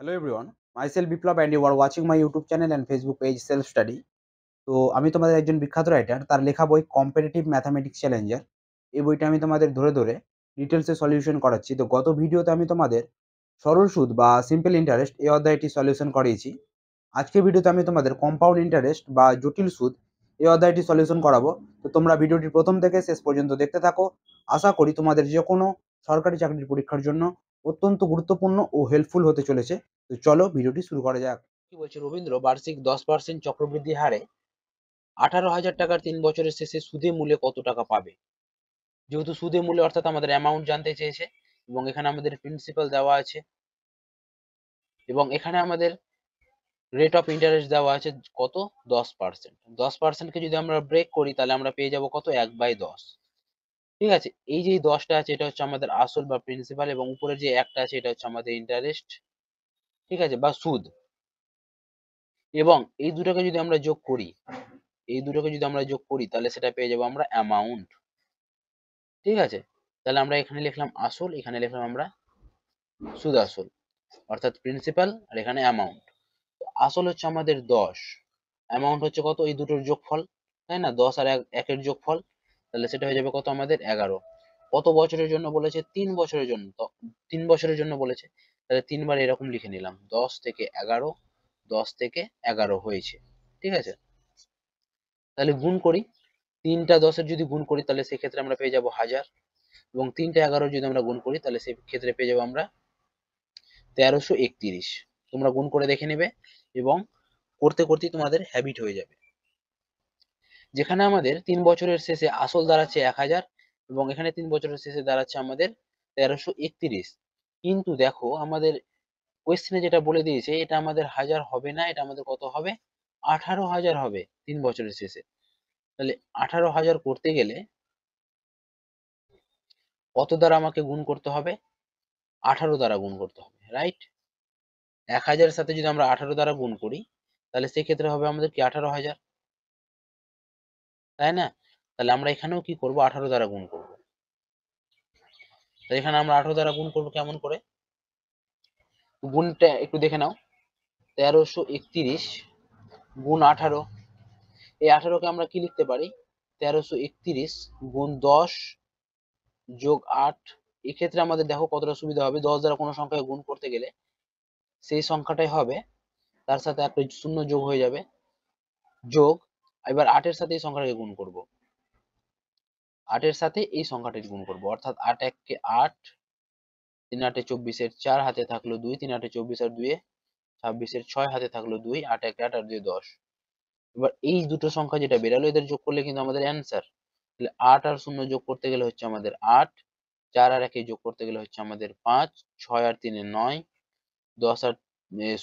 Hello everyone, myself Biplab and you are watching my YouTube channel and Facebook page Self Study. তো আমি তোমাদের একজন বিখ্যাত writer, তার লেখা বই কম্পিটিটিভ ম্যাথামেটিক্স চ্যালেঞ্জার। এই বইটা আমি তোমাদের ধরে ধরে ডিটেলসে সলিউশন করাচ্ছি। তো গত ভিডিওতে আমি তোমাদের সরল সুদ বা সিম্পল ইন্টারেস্ট এই অধ্যায়টি সলিউশন করিয়েছি। আজকের ভিডিওতে আমি তোমাদের কম্পাউন্ড ইন্টারেস্ট বা জটিল সুদ এই অধ্যায়টি সলিউশন করাবো। তো তোমরা ভিডিওটি প্রথম থেকে শেষ পর্যন্ত দেখতে থাকো। আশা করি তোমাদের যে কোনো সরকারি চাকরির পরীক্ষার জন্য অত্যন্ত গুরুত্বপূর্ণ ও হেল্পফুল হতে চলেছে। তো চলো ভিডিওটি শুরু করা যাক। কি বলছে, রবীন্দ্র বার্ষিক 10% চক্রবৃদ্ধি হারে 18,000 টাকার 3 বছরের শেষে সুদে মূলে কত টাকা পাবে? যেহেতু সুদে মূলে অর্থাৎ আমাদের অ্যামাউন্ট জানতে চেয়েছে এবং এখানে আমাদের প্রিন্সিপাল দেওয়া আছে এবং এখানে আমাদের রেট অফ ইন্টারেস্ট দেওয়া আছে কত? 10%। 10%কে যদি আমরা ব্রেক করি তাহলে আমরা পেয়ে যাব কত? 1/10। ঠিক আছে, এই যে 10টা আছে এটা হচ্ছে আমাদের আসল বা প্রিন্সিপাল এবং উপরে যে একটা আছে এটা হচ্ছে আমাদের ইন্টারেস্ট, ঠিক আছে, বা সুদ। এবং এই দুটোকে যদি আমরা যোগ করি, তাহলে সেটা পেয়ে যাবো আমরা অ্যামাউন্ট। ঠিক আছে, তাহলে আমরা এখানে লিখলাম আসল, এখানে লিখলাম আমরা সুদ আসল, অর্থাৎ প্রিন্সিপাল, আর এখানে অ্যামাউন্ট। আসল হচ্ছে আমাদের 10, অ্যামাউন্ট হচ্ছে কত? এই দুটোর যোগফল, তাই না? 10 আর 1 এর যোগফল, তাহলে সেটা হয়ে যাবে কত? আমাদের 11। কত বছরের জন্য বলেছে? 3 বছরের জন্য। তো 3 বছরের জন্য বলেছে, তাহলে 3 বার এরকম লিখে নিলাম, 10 থেকে 11, 10 থেকে 11 হয়েছে। ঠিক আছে, তাহলে গুণ করি, 3টা 10-এর যদি গুণ করি তাহলে সেক্ষেত্রে আমরা পেয়ে যাবো 1000 এবং 3টা 11 যদি আমরা গুণ করি তাহলে সেই ক্ষেত্রে পেয়ে যাবো আমরা 1331। তোমরা গুণ করে দেখে নেবে এবং করতে করতেই তোমাদের হ্যাবিট হয়ে যাবে। যেখানে আমাদের 3 বছরের শেষে আসল দাঁড়াচ্ছে 1000 এবং এখানে 3 বছরের শেষে দাঁড়াচ্ছে আমাদের 1331। কিন্তু দেখো আমাদের কোয়েশ্চেনে যেটা বলে দিয়েছে এটা আমাদের 1000 হবে না, এটা আমাদের কত হবে? 18,000 হবে 3 বছরের শেষে। তাহলে 18,000 করতে গেলে কত দ্বারা আমাকে গুণ করতে হবে? 18 দ্বারা গুণ করতে হবে, রাইট? 1000 সাথে যদি আমরা 18 দ্বারা গুণ করি তাহলে সেক্ষেত্রে হবে আমাদের কি 18,000, তাই না? তাহলে আমরা এখানেও কি করব? 18 দ্বারা গুণ করব। তাই এখানে আমরা 18 দ্বারা গুণ করব কেমন করে? গুণটা একটু দেখে নাও, 1331 গুণ 18। এই 18কে আমরা কি লিখতে পারি? 1331 গুণ 10 যোগ 8। এক্ষেত্রে আমাদের দেখো কতটা সুবিধা হবে, 10 দ্বারা কোনো সংখ্যাকে গুণ করতে গেলে সেই সংখ্যাটাই হবে, তার সাথে একটা শূন্য যোগ হয়ে যাবে, যোগ, এবার 8-এর সাথে এই সংখ্যাটাকে গুণ করব, 8-এর সাথে এই সংখ্যাটির গুণ করব, অর্থাৎ 8 1 8, 3 8 24, 4 হাতে থাকলো 2, 3 8 24 আর 2 26, 6 হাতে থাকলো 2, 8 1 8 আর 2 10। এবার এই দুটো সংখ্যা যেটা বেরালো এদের যোগ করলে কিন্তু আমাদের অ্যান্সার। তাহলে 8 আর 0 যোগ করতে গেলে হচ্ছে আমাদের 8, 4 আর 1 যোগ করতে গেলে হচ্ছে আমাদের 5, 6 আর 3 9, 10 আর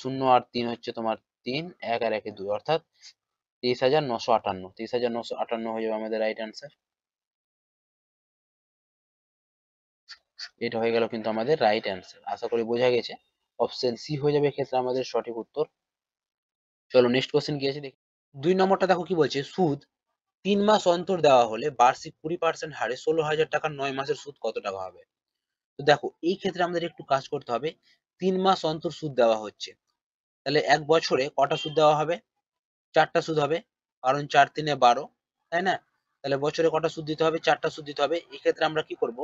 0 আর 3 হচ্ছে তোমার 3, 1 আর 1 2, অর্থাৎ 23,958। 23,958 হয়ে যাবে আমাদের রাইট অ্যান্সার। এটা হয়ে গেল কিন্তু আমাদের রাইট অ্যান্সার। আশা করি বোঝা গেছে। অপশন সি হয়ে যাবে এক্ষেত্রে আমাদের সঠিক উত্তর। চলো নেক্সট কোশ্চেন কি আছে দেখি। 2 নম্বরটা দেখো কি বলছে, সুদ 3 মাস অন্তর দেওয়া হলে বার্ষিক 20% হারে 16,000 টাকার 9 মাসের সুদ কত টাকা হবে? তো দেখো এই ক্ষেত্রে আমাদের একটু কাজ করতে হবে। 3 মাস অন্তর সুদ দেওয়া হচ্ছে, তাহলে এক বছরে কটা সুদ দেওয়া হবে? 4টা সুদ হবে, কারণ 4 3 12, তাই না? তাহলে বছরে কটা সুদ দিতে হবে? 4টা সুদ দিতে হবে। এক্ষেত্রে আমরা কি করব?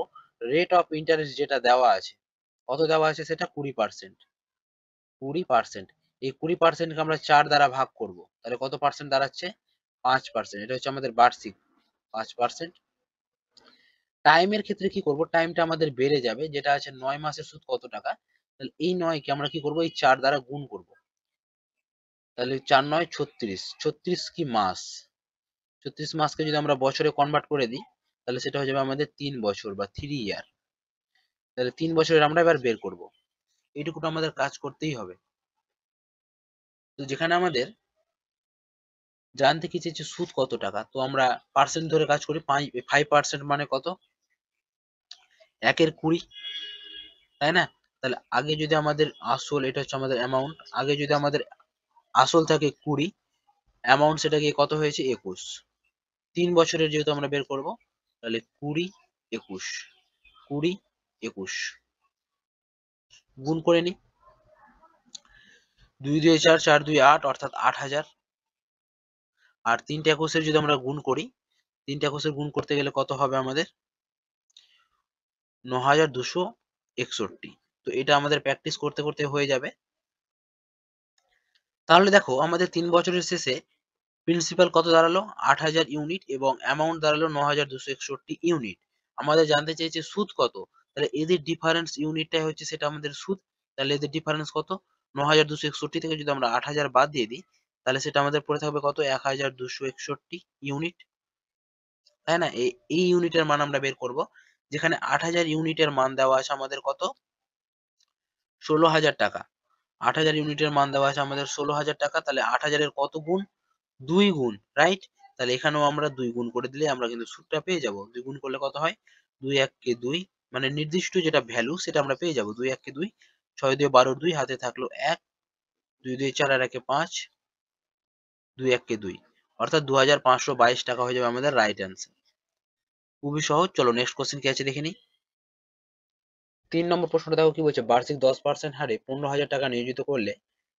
রেট অফ ইন্টারেস্ট যেটা দেওয়া আছে, কত দেওয়া আছে সেটা 20%। 20%, এই 20% কে আমরা 4 দ্বারা ভাগ করব, তাহলে কত পার্সেন্ট দাঁড়াচ্ছে? 5%। এটা হচ্ছে আমাদের বার্ষিক 5%। টাইমের ক্ষেত্রে কি করব? টাইমটা আমাদের বেড়ে যাবে, যেটা আছে 9 মাসের সুদ কত টাকা, তাহলে এই 9 কে আমরা কি করব? এই 4 দ্বারা গুণ করব, তাহলে 4 9 36, 36 কি মাস, 36 মাসকে যদি আমরা বছরে কনভার্ট করে দিই তাহলে সেটা হয়ে যাবে আমাদের 3 বছর বা 3 ইয়ার। তাহলে 3 বছরের আমরা এবার বের করব, এইটুকুটা আমাদের কাজ করতেই হবে। তো যেখানে আমাদের জানতে কি চেয়েছে সুদ কত টাকা, তো আমরা পার্সেন্ট ধরে কাজ করি। 5% মানে কত? 1-এর 20, তাই না? তাহলে আগে যদি আমাদের আসল, এটা হচ্ছে আমাদের অ্যামাউন্ট, আগে যদি আমাদের আসল থাকে 20, অ্যামাউন্ট সেটা গিয়ে কত হয়েছে? 21। 3 বছরের যেহেতু আমরা বের করব, তাহলে 20 21, 20 21 গুণ করে নিই। 2 2 4 4 2 8 অর্থাৎ 8,000। আর 3টা 21 যদি আমরা গুণ করি, 3টা 21 গুণ করতে গেলে কত হবে আমাদের? 9,261। তো এটা আমাদের প্র্যাকটিস করতে করতে হয়ে যাবে। তাহলে দেখো আমাদের 3 বছরের শেষে প্রিন্সিপাল কত দাঁড়ালো? 8,000 ইউনিট এবং অ্যামাউন্ট দাঁড়ালো 9,261 ইউনিট। আমাদের জানতে চেয়েছে সুদ কত? তাহলে এদের ডিফারেন্স ইউনিটটাই হচ্ছে সেটা আমাদের সুদ। তাহলে এদের ডিফারেন্স কত? 9,261 থেকে যদি আমরা 8,000 বাদ দিয়ে দিই, তাহলে সেটা আমাদের পড়ে থাকবে কত? 1,261 ইউনিট। তাই না? এই ইউনিটের মান আমরা বের করব। যেখানে 8,000 ইউনিটের মান দেওয়া আছে আমাদের কত? 16,000 টাকা। 8,000 ইউনিটের মান দেওয়া আছে আমাদের 16,000 টাকা। তাহলে 8,000 এর কত গুণ? 2 গুণ, রাইট? তাহলে এখানেও আমরা 2 গুণ করে দিলে আমরা কিন্তু সূত্রটা পেয়ে যাব। 2 গুণ করলে কত হয়? 2 1 কে 2, মানে নির্দিষ্ট যেটা ভ্যালু সেটা আমরা পেয়ে যাব। 2 1 কে 2, 6 2 12 2, হাতে থাকলো 1, 2 2 4 আর 1 5, 2 1 কে 2, অর্থাৎ 2,522 টাকা হয়ে যাবে আমাদের রাইট অ্যান্সার। খুবই সহজ। চলো নেক্সট কোশ্চেন কি আছে দেখে নিই। 3 নম্বর প্রশ্নটা দেখো কি বলছে, বার্ষিক 10% হারে 15,000 টাকা নিয়োজিত করলে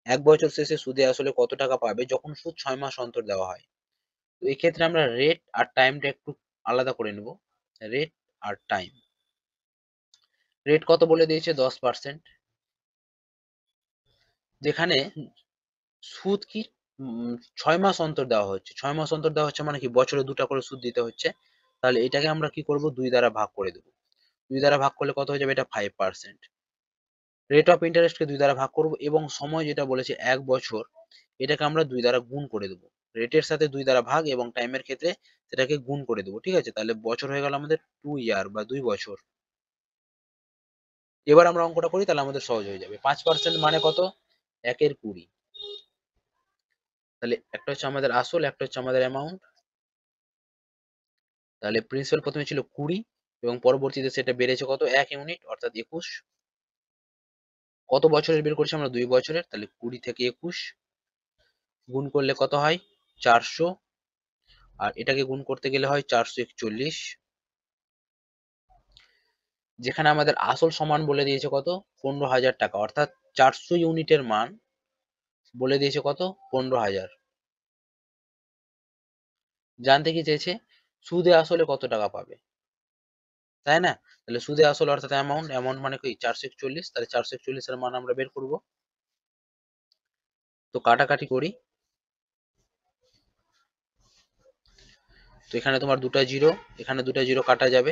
1 বছর শেষে সুদে আসলে কত টাকা পাবে যখন সুদ 6 মাস অন্তর দেওয়া হয়? তো এই ক্ষেত্রে আমরা রেট আর টাইমটা একটু আলাদা করে নেব। রেট আর টাইম। রেট কত বলে দিয়েছে? 10%। যেখানে সুদ কি 6 মাস অন্তর দেওয়া হচ্ছে। 6 মাস অন্তর দেওয়া হচ্ছে মানে কি বছরে 2টা করে সুদ দিতে হচ্ছে। তাহলে এটাকে আমরা কি করব? 2 দ্বারা ভাগ করে দেব। 2 দ্বারা ভাগ করলে কত হয়ে যাবে? এটা 5%। রেট অফ ইন্টারেস্টকে 2 দ্বারা ভাগ করব এবং সময় যেটা বলেছে 1 বছর, এটাকে আমরা 2 দ্বারা গুণ করে দেব। রেটের সাথে 2 দ্বারা ভাগ এবং টাইমের ক্ষেত্রে সেটাকে গুণ করে দেব। ঠিক আছে? তাহলে বছর হয়ে গেল আমাদের 2 ইয়ার বা 2 বছর। এবার আমরা অঙ্কটা করি, তাহলে আমাদের সহজ হয়ে যাবে। 5% মানে কত? 1 এর 20। তাহলে একটা হচ্ছে আমাদের আসল, একটা হচ্ছে আমাদের অ্যামাউন্ট। তাহলে প্রিন্সিপাল প্রথমে ছিল 20 এবং পরবর্তীতে সেটা বেড়েছে কত? 1 ইউনিট অর্থাৎ 21। কত বছরের বের করছি আমরা? 2 বছরের। তাহলে 20 থেকে 21 গুণ করলে কত হয়? 400। আর এটাকে গুণ করতে গেলে হয় 441। যেখানে আমাদের আসল সমান বলে দিয়েছে কত? 15,000 টাকা, অর্থাৎ 400 ইউনিটের মান বলে দিয়েছে কত? 15,000। জানতে কি চেয়েছে? সুদে আসলে কত টাকা পাবে, তাই না? তাহলে সুদে আসল অর্থাৎ অ্যামাউন্ট, অ্যামাউন্ট মানে কি 441। তাহলে 441 এর মান আমরা বের করব। তো কাটাকাটি করি। তো এখানে তোমার 2টা জিরো, এখানে 2টা জিরো কাটা যাবে।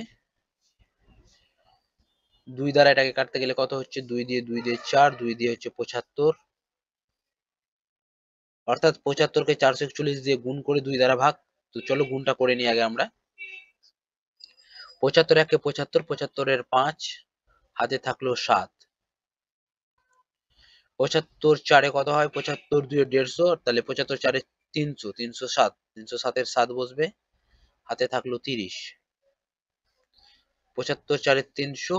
2 দ্বারা এটাকে কাটতে গেলে কত হচ্ছে? 2 দিয়ে 2 দিয়ে 4, 2 দিয়ে হচ্ছে 75, অর্থাৎ 75 কে 441 দিয়ে গুণ করে 2 দ্বারা ভাগ। তো চলো গুণটা করে নিই আগে আমরা। 75 একে 75, 75 এর 5, হাতে থাকলো 7, 75 চারে কত হয়? 75 2 150, তাহলে 75 চারে 300, 307, 307 এর 7 বসবে, হাতে থাকলো 30, 75 চারে 300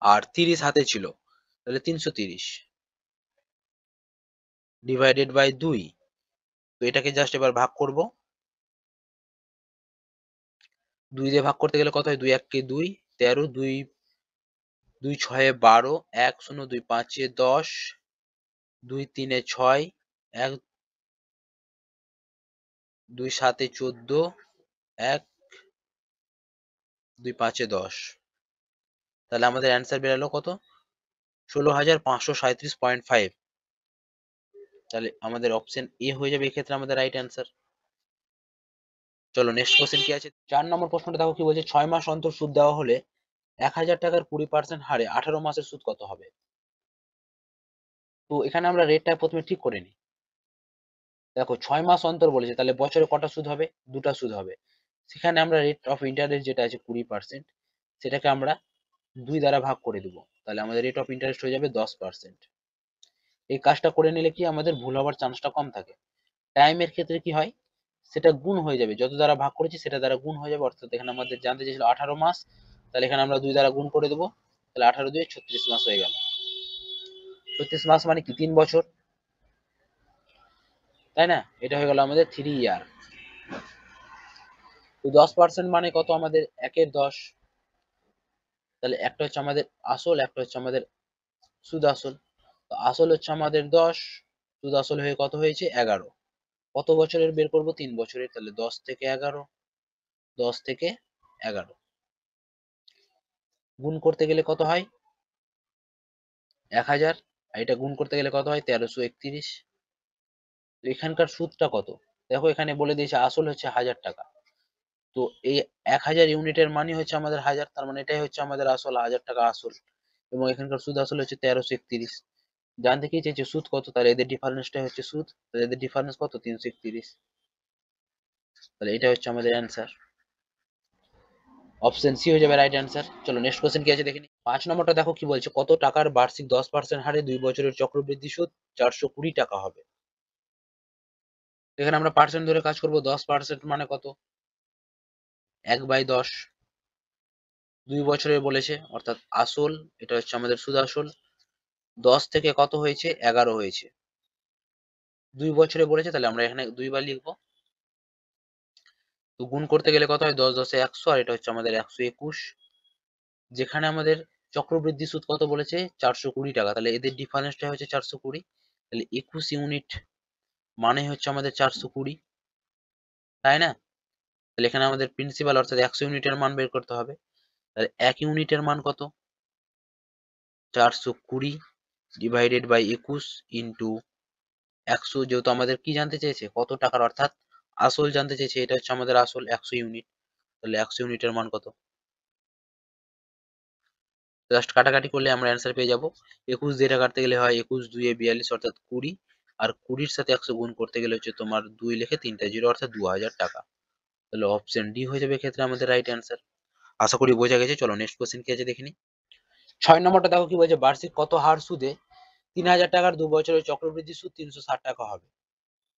আর 30 হাতে ছিল, তাহলে 330 ডিভাইডেড বাই 2। তো এটাকে জাস্ট এবার ভাগ করব। 2 দিয়ে ভাগ করতে গেলে কত হয়? 2 1 কে 2, 13, 2 2 6 এ 12, 1 0 2 5 এ 10, 2 3 এ 6, 1 2 7 এ 14, 1 2 5 এ 10। তাহলে আমাদের অ্যান্সার বেরালো কত? 16,537.5। তাহলে আমাদের অপশন এ হয়ে যাবে এক্ষেত্রে আমাদের রাইট অ্যান্সার। চলো নেক্সট কোশ্চেন কি আছে। 4 নম্বর প্রশ্নটা দেখো কি বলছে, 6 মাস অন্তর সুদ দেওয়া হলে 1,000 টাকার 20% হারে 18 মাসের সুদ কত হবে? তো এখানে আমরা রেটটা প্রথমে ঠিক করে নিই। দেখো 6 মাস অন্তর বলেছে, তাহলে বছরে কটা সুদ হবে? 2টা সুদ হবে। সেখানে আমরা রেট অফ ইন্টারেস্ট যেটা আছে 20%, সেটাকে আমরা 2 দ্বারা ভাগ করে দেব। তাহলে আমাদের রেট অফ ইন্টারেস্ট হয়ে যাবে 10%। এই কাজটা করে নিলে কি আমাদের ভুল হওয়ার চান্সটা কম থাকে। টাইমের ক্ষেত্রে কি হয়? সেটা গুণ হয়ে যাবে, যত দ্বারা ভাগ করেছি সেটা দ্বারা গুণ হয়ে যাবে। অর্থাৎ এখানে আমাদের জানতে চেয়েছিল 18 মাস, তাহলে এখানে আমরা 2 দ্বারা গুণ করে দেবো। তাহলে 18 দিয়ে 36 মাস হয়ে গেল। 36 মাস মানে কি 3 বছর, তাই না? এটা হয়ে গেল আমাদের 3 ইয়ার। তো 10% মানে কত? আমাদের 1 এর 10। তাহলে একটা হচ্ছে আমাদের আসল, একটা হচ্ছে আমাদের সুদ আসল, তো আসল হচ্ছে আমাদের 10, সুদ আসল হয়ে কত হয়েছে 11। কত বছরের বের করব? 3 বছরের, তাহলে 10 থেকে 11, 10 থেকে 11 গুণ করতে গেলে কত হয়? 1000। আর এটা গুণ করতে গেলে কত হয়? 1331। তো এখানকার সুদটা কত? দেখো এখানে বলে দিয়েছে আসল হচ্ছে 1000 টাকা। তো এই 1000 ইউনিটের মানে হচ্ছে আমাদের 1000, তার মানে এটাই হচ্ছে আমাদের আসল, 1000 টাকা আসল। এবং এখানকার সুদ আসল হচ্ছে 1331। জানতে কি চেয়েছে সুদ কত, তাহলে এদের ডিফারেন্সটাই হচ্ছে সুদ, তাহলে এদের ডিফারেন্স কত? 331। তাহলে এটা হচ্ছে আমাদের অ্যান্সার, অপশন সি হয়ে যাবে রাইট অ্যান্সার। চলো নেক্সট কোশ্চেন কি আছে দেখে নিই। 5 নম্বরটা দেখো কি বলছে, কত টাকার বার্ষিক 10% হারে 2 বছরের চক্রবৃদ্ধি সুদ 420 টাকা হবে। এখানে আমরা পার্সেন্ট ধরে কাজ করব। 10% মানে কত? 1/10। 2 বছরের বলেছে অর্থাৎ আসল, এটা হচ্ছে আমাদের সুদ আসল। 10 থেকে কত হয়েছে? 11 হয়েছে। 2 বছরে বলেছে, তাহলে আমরা এখানে 2 বার লিখবো। তো গুণ করতে গেলে কত হয়? 10 10 এ 100, আর এটা হচ্ছে আমাদের 121। যেখানে আমাদের চক্রবৃদ্ধি সুদ কত বলেছে? 420 টাকা, তাহলে এদের ডিফারেন্সটা হচ্ছে 420। তাহলে 21 ইউনিট মানে হচ্ছে আমাদের 420, তাই না? তাহলে এখানে আমাদের প্রিন্সিপাল অর্থাৎ 100 ইউনিটের মান বের করতে হবে। তাহলে 1 ইউনিটের মান কত? 420 ডিভাইডেড বাই 21 ইন্টু 100। যেহেতু আমাদের কি জানতে চেয়েছে? কত টাকার, অর্থাৎ আসল জানতে চেয়েছে। এটা হচ্ছে আমাদের আসল 100 ইউনিট। তাহলে 100 ইউনিটের মান কত? জাস্ট কাটাকাটি করলে আমরা অ্যান্সার পেয়ে যাব। 21 দিয়ে এটা কাটতে গেলে হয় 21 2 এ 42 অর্থাৎ 20। আর 20 এর সাথে 100 গুণ করতে গেলে হচ্ছে তোমার 2 লিখে 3টা 0 অর্থাৎ 2000 টাকা। তাহলে অপশন ডি হয়ে যাবে এক্ষেত্রে আমাদের রাইট অ্যান্সার। আশা করি বোঝা গেছে। চলো নেক্সট কোশ্চেন কি আছে দেখে নিই। 6 নম্বরটা দেখো কি বলছে, বার্ষিক কত হার সুদে 3000 টাকার 2 বছরের চক্রবৃদ্ধি সুদ 360 টাকা হবে।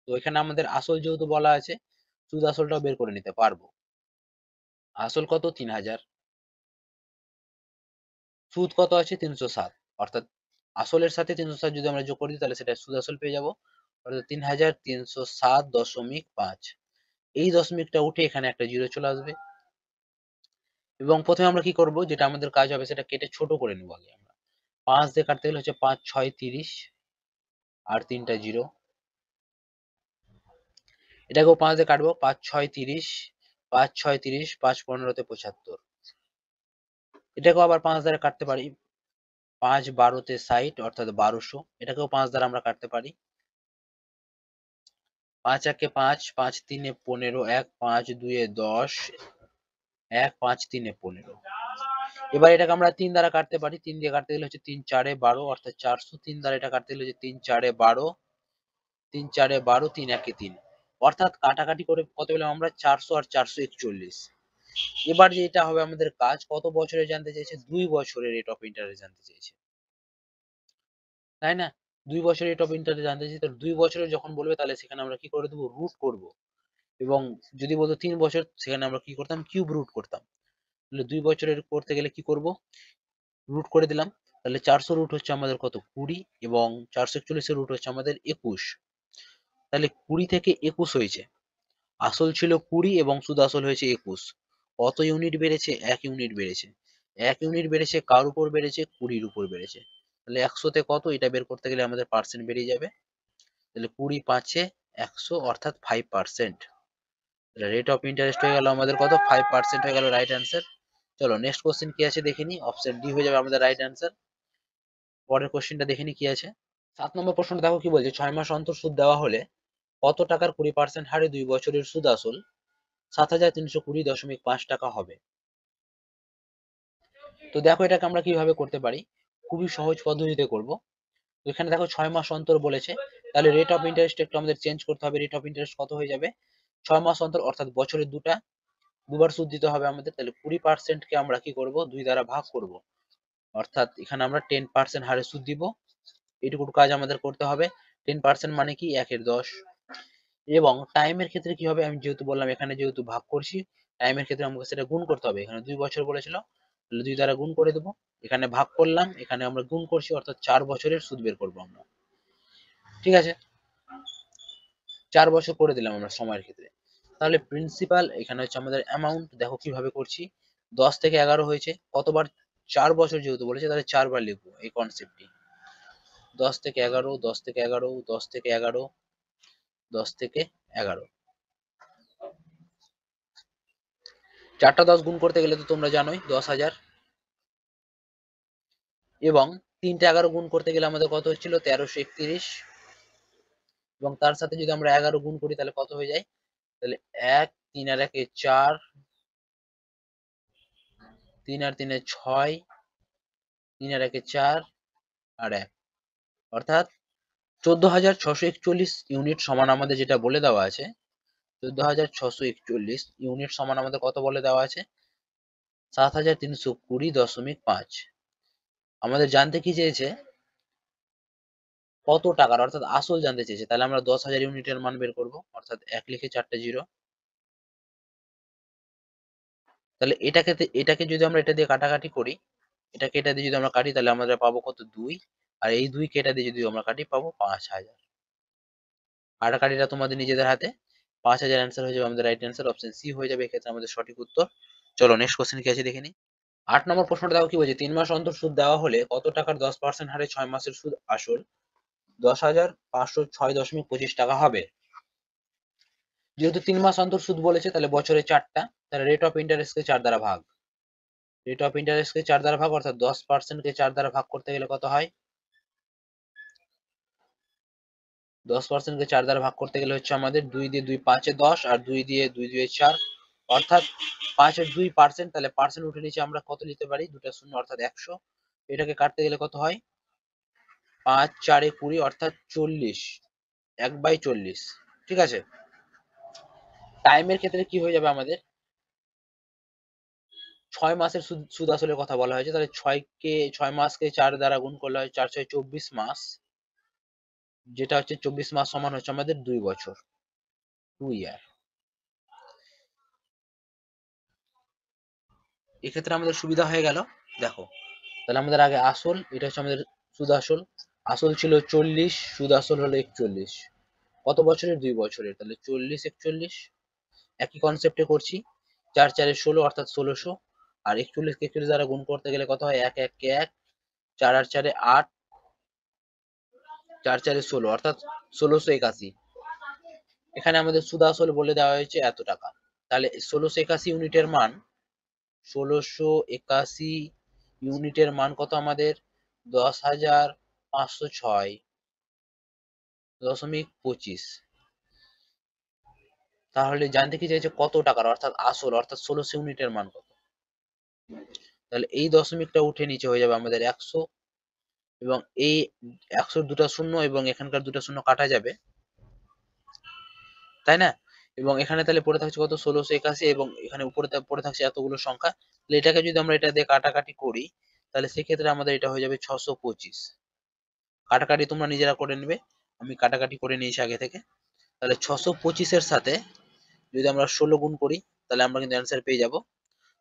তো এখানে আমাদের আসল যেহেতু বলা আছে, সুদ আসলটাও বের করে নিতে পারবো। আসল কত? 3000, সুদ কত আছে? 307। অর্থাৎ আসলের সাথে 307 যদি আমরা যোগ করি তাহলে সেটা সুদ আসল পেয়ে যাব। অর্থাৎ 3307.5। এই দশমিকটা উঠে এখানে একটা জিরো চলে আসবে। এবং প্রথমে আমরা কি করব, যেটা আমাদের কাজ হবে সেটা কেটে ছোট করে নেব আগে আমরা। 5 দিয়ে কাটতে গেলে হচ্ছে 5 6 30 আর 3টা জিরো। এটাকেও 5 দিয়ে কাটবো। 5 6 30, 5 6 30, 5 15 তে 75। এটাকেও আবার 5 দ্বারা কাটতে পারি। 5 12 তে 60 অর্থাৎ 1200। এটাকেও 5 দ্বারা আমরা কাটতে পারি। 5 একে 5, 5 3 এ 15, 1 5 2 এ 10, 1 5 3 এ 15। এবার এটাকে আমরা 3 দ্বারা কাটতে পারি। 3 দিয়ে কাটতে গেলে হচ্ছে 3 4 এ 12 অর্থাৎ 400। 3 দ্বারা এটা কাটতে গেলে হচ্ছে 3 4 এ 12, 3 4 এ 12, 3 1 এ 3। অর্থাৎ কাটাকাটি করে কত পেলাম আমরা? 400 আর 441। এবার যেটা হবে আমাদের কাজ, কত বছরে জানতে চেয়েছে? 2 বছরের রেট অফ ইন্টারেস্ট জানতে চেয়েছে, তাই না? 2 বছরের রেট অফ ইন্টারেস্ট জানতে চেয়েছে। তাহলে 2 বছরের যখন বলবে তাহলে সেখানে আমরা কি করে দেবো? রুট করব। এবং যদি বলতো 3 বছর, সেখানে আমরা কি করতাম? কিউব রুট করতাম। তাহলে 2 বছরের করতে গেলে কি করব? রুট করে দিলাম। তাহলে 400 রুট হচ্ছে আমাদের কত? 20, এবং 441 এর রুট হচ্ছে আমাদের 21। তাহলে 20 থেকে 21 হয়েছে। আসল ছিল 20 এবং সুদ আসল হয়েছে 21। কত ইউনিট বেড়েছে? 1 ইউনিট বেড়েছে। 1 ইউনিট বেড়েছে কার উপর বেড়েছে? 20 এর উপর বেড়েছে। তাহলে 100 তে কত? এটা বের করতে গেলে আমাদের পার্সেন্ট বেরিয়ে যাবে। তাহলে 20 5 এ 100 অর্থাৎ 5%। রেট অফ ইন্টারেস্ট হয়ে গেল আমাদের কত? 5% হয়ে গেল রাইট অ্যান্সার। চলো নেক্সট কোশ্চেন কি আছে দেখে নি। অপশন ডি হয়ে যাবে আমাদের রাইট অ্যান্সার। পরের কোশ্চেনটা দেখে নি কি আছে। 7 নম্বর প্রশ্নটা দেখো কি বলছে, 6 মাস অন্তর সুদ দেওয়া হলে কত টাকার 20% হারে 2 বছরের সুদ আসল 7320.5 টাকা হবে। তো দেখো এটাকে আমরা কিভাবে করতে পারি, খুবই সহজ পদ্ধতিতে করব। তো এখানে দেখো 6 মাস অন্তর বলেছে, তাহলে রেট অফ ইন্টারেস্ট একটু আমাদের চেঞ্জ করতে হবে। রেট অফ ইন্টারেস্ট কত হয়ে যাবে? 6 মাস অন্তর অর্থাৎ বছরে দুবার সুদ দিতে হবে আমাদের। তাহলে 20% কে আমরা কি করব? 2 দ্বারা ভাগ করব। অর্থাৎ এখানে আমরা 10% হারে সুদ দিব। এটুকু কাজ আমাদের করতে হবে। 10% মানে কি? 1 এর 10। এবং টাইমের ক্ষেত্রে কি হবে? আমি যেহেতু বললাম এখানে যেহেতু ভাগ করছি, টাইমের ক্ষেত্রে আমাকে সেটা গুণ করতে হবে। এখানে 2 বছর বলেছিল, তাহলে 2 দ্বারা গুণ করে দেবো। এখানে ভাগ করলাম, এখানে আমরা গুণ করছি, অর্থাৎ 4 বছরের সুদ বের করবো আমরা। ঠিক আছে, 4 বছর করে দিলাম আমরা সময়ের ক্ষেত্রে। তাহলে প্রিন্সিপাল এখানে হচ্ছে আমাদের অ্যামাউন্ট। দেখো কিভাবে করছি, 10 থেকে 11 হয়েছে, কতবার? 4 বছর যেহেতু বলেছে তাহলে 4 বার লিখবো এই কনসেপ্টটি। 10 থেকে 11, 10 থেকে 11, 10 থেকে 11, 10 থেকে 11। 4টা 10 গুণ করতে গেলে তো তোমরা জানোই 10,000, এবং 3টে 11 গুণ করতে গেলে আমাদের কত হচ্ছিল 1331, এবং তার সাথে যদি আমরা 11 গুণ করি তাহলে কত হয়ে যায়, তাহলে 1, 3 আর 1 4, 3 আর 3 6, 3 আর 1 4 আর 1, অর্থাৎ 14,641 ইউনিট সমান আমাদের যেটা বলে দেওয়া আছে, 14,641 ইউনিট সমান আমাদের কত বলে দেওয়া আছে, 7,320.5। আমাদের জানতে কি চেয়েছে, কত টাকার অর্থাৎ আসল জানতে চেয়েছে। তাহলে আমরা 10,000 ইউনিটের মান বের করব, অর্থাৎ 1 লিখে 4টে 0। তাহলে এটাকে যদি আমরা এটা দিয়ে কাটাকাটি করি, এটাকে এটা দিয়ে যদি আমরা কাটি তাহলে আমরা পাবো কত 2, আর এই 2 কে এটা দিয়ে যদি আমরা কাটি পাবো 5,000। কাটাকাটিটা তোমাদের নিজেদের হাতে। 5,000 অ্যান্সার হয়ে যাবে আমাদের রাইট অ্যান্সার, অপশন সি হয়ে যাবে এক্ষেত্রে আমাদের সঠিক উত্তর। চলো নেক্সট কোশ্চেন কি আছে দেখে নিই। 8 নম্বর প্রশ্নটা দেখো কি বলছে, 3 মাস অন্তর সুদ দেওয়া হলে কত টাকার 10% হারে 6 মাসের সুদ আসল 10,506.25 টাকা হবে। যেহেতু 3 মাস অন্তর সুদ বলেছে তাহলে বছরে 4টা, তাহলে রেট অফ ইন্টারেস্টকে 4 দ্বারা ভাগ। রেট অফ ইন্টারেস্টকে 4 দ্বারা ভাগ অর্থাৎ 10% কে 4 দ্বারা ভাগ করতে গেলে কত হয়, 10% কে 4 দ্বারা ভাগ করতে গেলে হচ্ছে আমাদের 2 দিয়ে 2 5 এ 10, আর 2 দিয়ে 2 2 4, অর্থাৎ 5 এর 2%, তাহলে পার্সেন্ট উঠে নিচে আমরা কত নিতে পারি, দুটা শূন্য অর্থাৎ 100। এটাকে কাটতে গেলে কত হয়, 5 4 এ 20 অর্থাৎ 40, 1/40। ঠিক আছে। টাইমের ক্ষেত্রে কি হয়ে যাবে আমাদের, 6 মাসের সুদ আসলের কথা বলা হয়েছে, তাহলে 6 মাসকে 4 দ্বারা গুণ করলে হয় 4 6 24 মাস, যেটা হচ্ছে 24 মাস সমান হচ্ছে আমাদের 2 বছর, 2 ইয়ার। এক্ষেত্রে আমাদের সুবিধা হয়ে গেল। দেখো তাহলে আমাদের আগে আসল, এটা হচ্ছে আমাদের সুদ আসল, আসল ছিল 40, সুদ আসল হলো 41। কত বছরের, 2 বছরের, তাহলে 40 41। একই কনসেপ্টে করছি, 4 4 এ 16 অর্থাৎ 1600, আর 41 কে 41 দ্বারা গুণ করতে গেলে কত হয়, 1 1 কে 1, 4 আর 4 এ 8, 4 4 এ 16 অর্থাৎ 1681। এখানে আমাদের সুদ আসল বলে দেওয়া হয়েছে এত টাকা। তাহলে 1681 ইউনিটের মান, 1681 ইউনিটের মান কত আমাদের, 10,506.25। তাহলে জানতে কি চাইছে কত টাকার অর্থাৎ আসল অর্থাৎ 1600 ইউনিটের মান কত। তাহলে এই দশমিকটা উঠে নিচে হয়ে যাবে আমাদের 100, এবং এই 100 দুটা শূন্য এবং এখানকার দুটা শূন্য কাটা যাবে, তাই না। এবং এখানে তাহলে পড়ে থাকছে কত, 1681, এবং এখানে উপরে পড়ে থাকছে এতগুলো সংখ্যা। তাহলে এটাকে যদি আমরা এটা দিয়ে কাটাকাটি করি তাহলে সেক্ষেত্রে আমাদের এটা হয়ে যাবে 625। কাটাকাটি তোমরা নিজেরা করে নেবে, আমি কাটাকাটি করে নিয়েছি আগে থেকে। তাহলে 625 সাথে যদি আমরা 16 গুণ করি তাহলে আমরা কিন্তু অ্যান্সার পেয়ে যাব।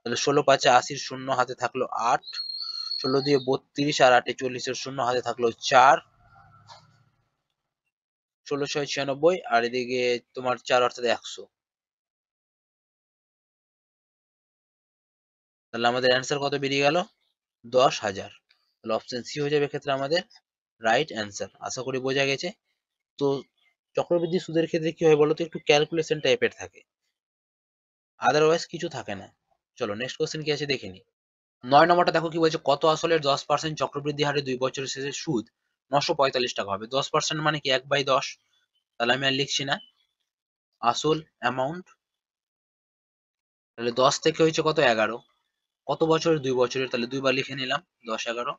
তাহলে 16 5 80, শূন্য হাতে থাকলো 8, 16 দিয়ে 32, আর 8 40 এর শূন্য হাতে থাকলো 4, 16 6 96, আর এদিকে তোমার 4 অর্থাৎ 100। তাহলে আমাদের অ্যান্সার কত বেরিয়ে গেল, 10,000। তাহলে অপশন সি হয়ে যাবে ক্ষেত্রে আমাদের রাইট অ্যান্সার। আশা করি বোঝা গেছে। তো চক্রবৃদ্ধি সুদের ক্ষেত্রে কি হয় বলতো, একটু ক্যালকুলেশন টাইপের থাকে, আদারওয়াইজ কিছু থাকে না। চলো নেক্সট কোশ্চেন কি আছে দেখে নি। 9 নম্বরটা দেখো কি বলছে, কত আসলের 10% চক্রবৃদ্ধি হারে 2 বছরের শেষে সুদ 945 টাকা হবে। 10% মানে কি 1/10, তাহলে আমি আর লিখছি না, আসল অ্যামাউন্ট, তাহলে 10 থেকে হয়েছে কত 11, কত বছরের, 2 বছরের, তাহলে 2 বার লিখে নিলাম 10 11।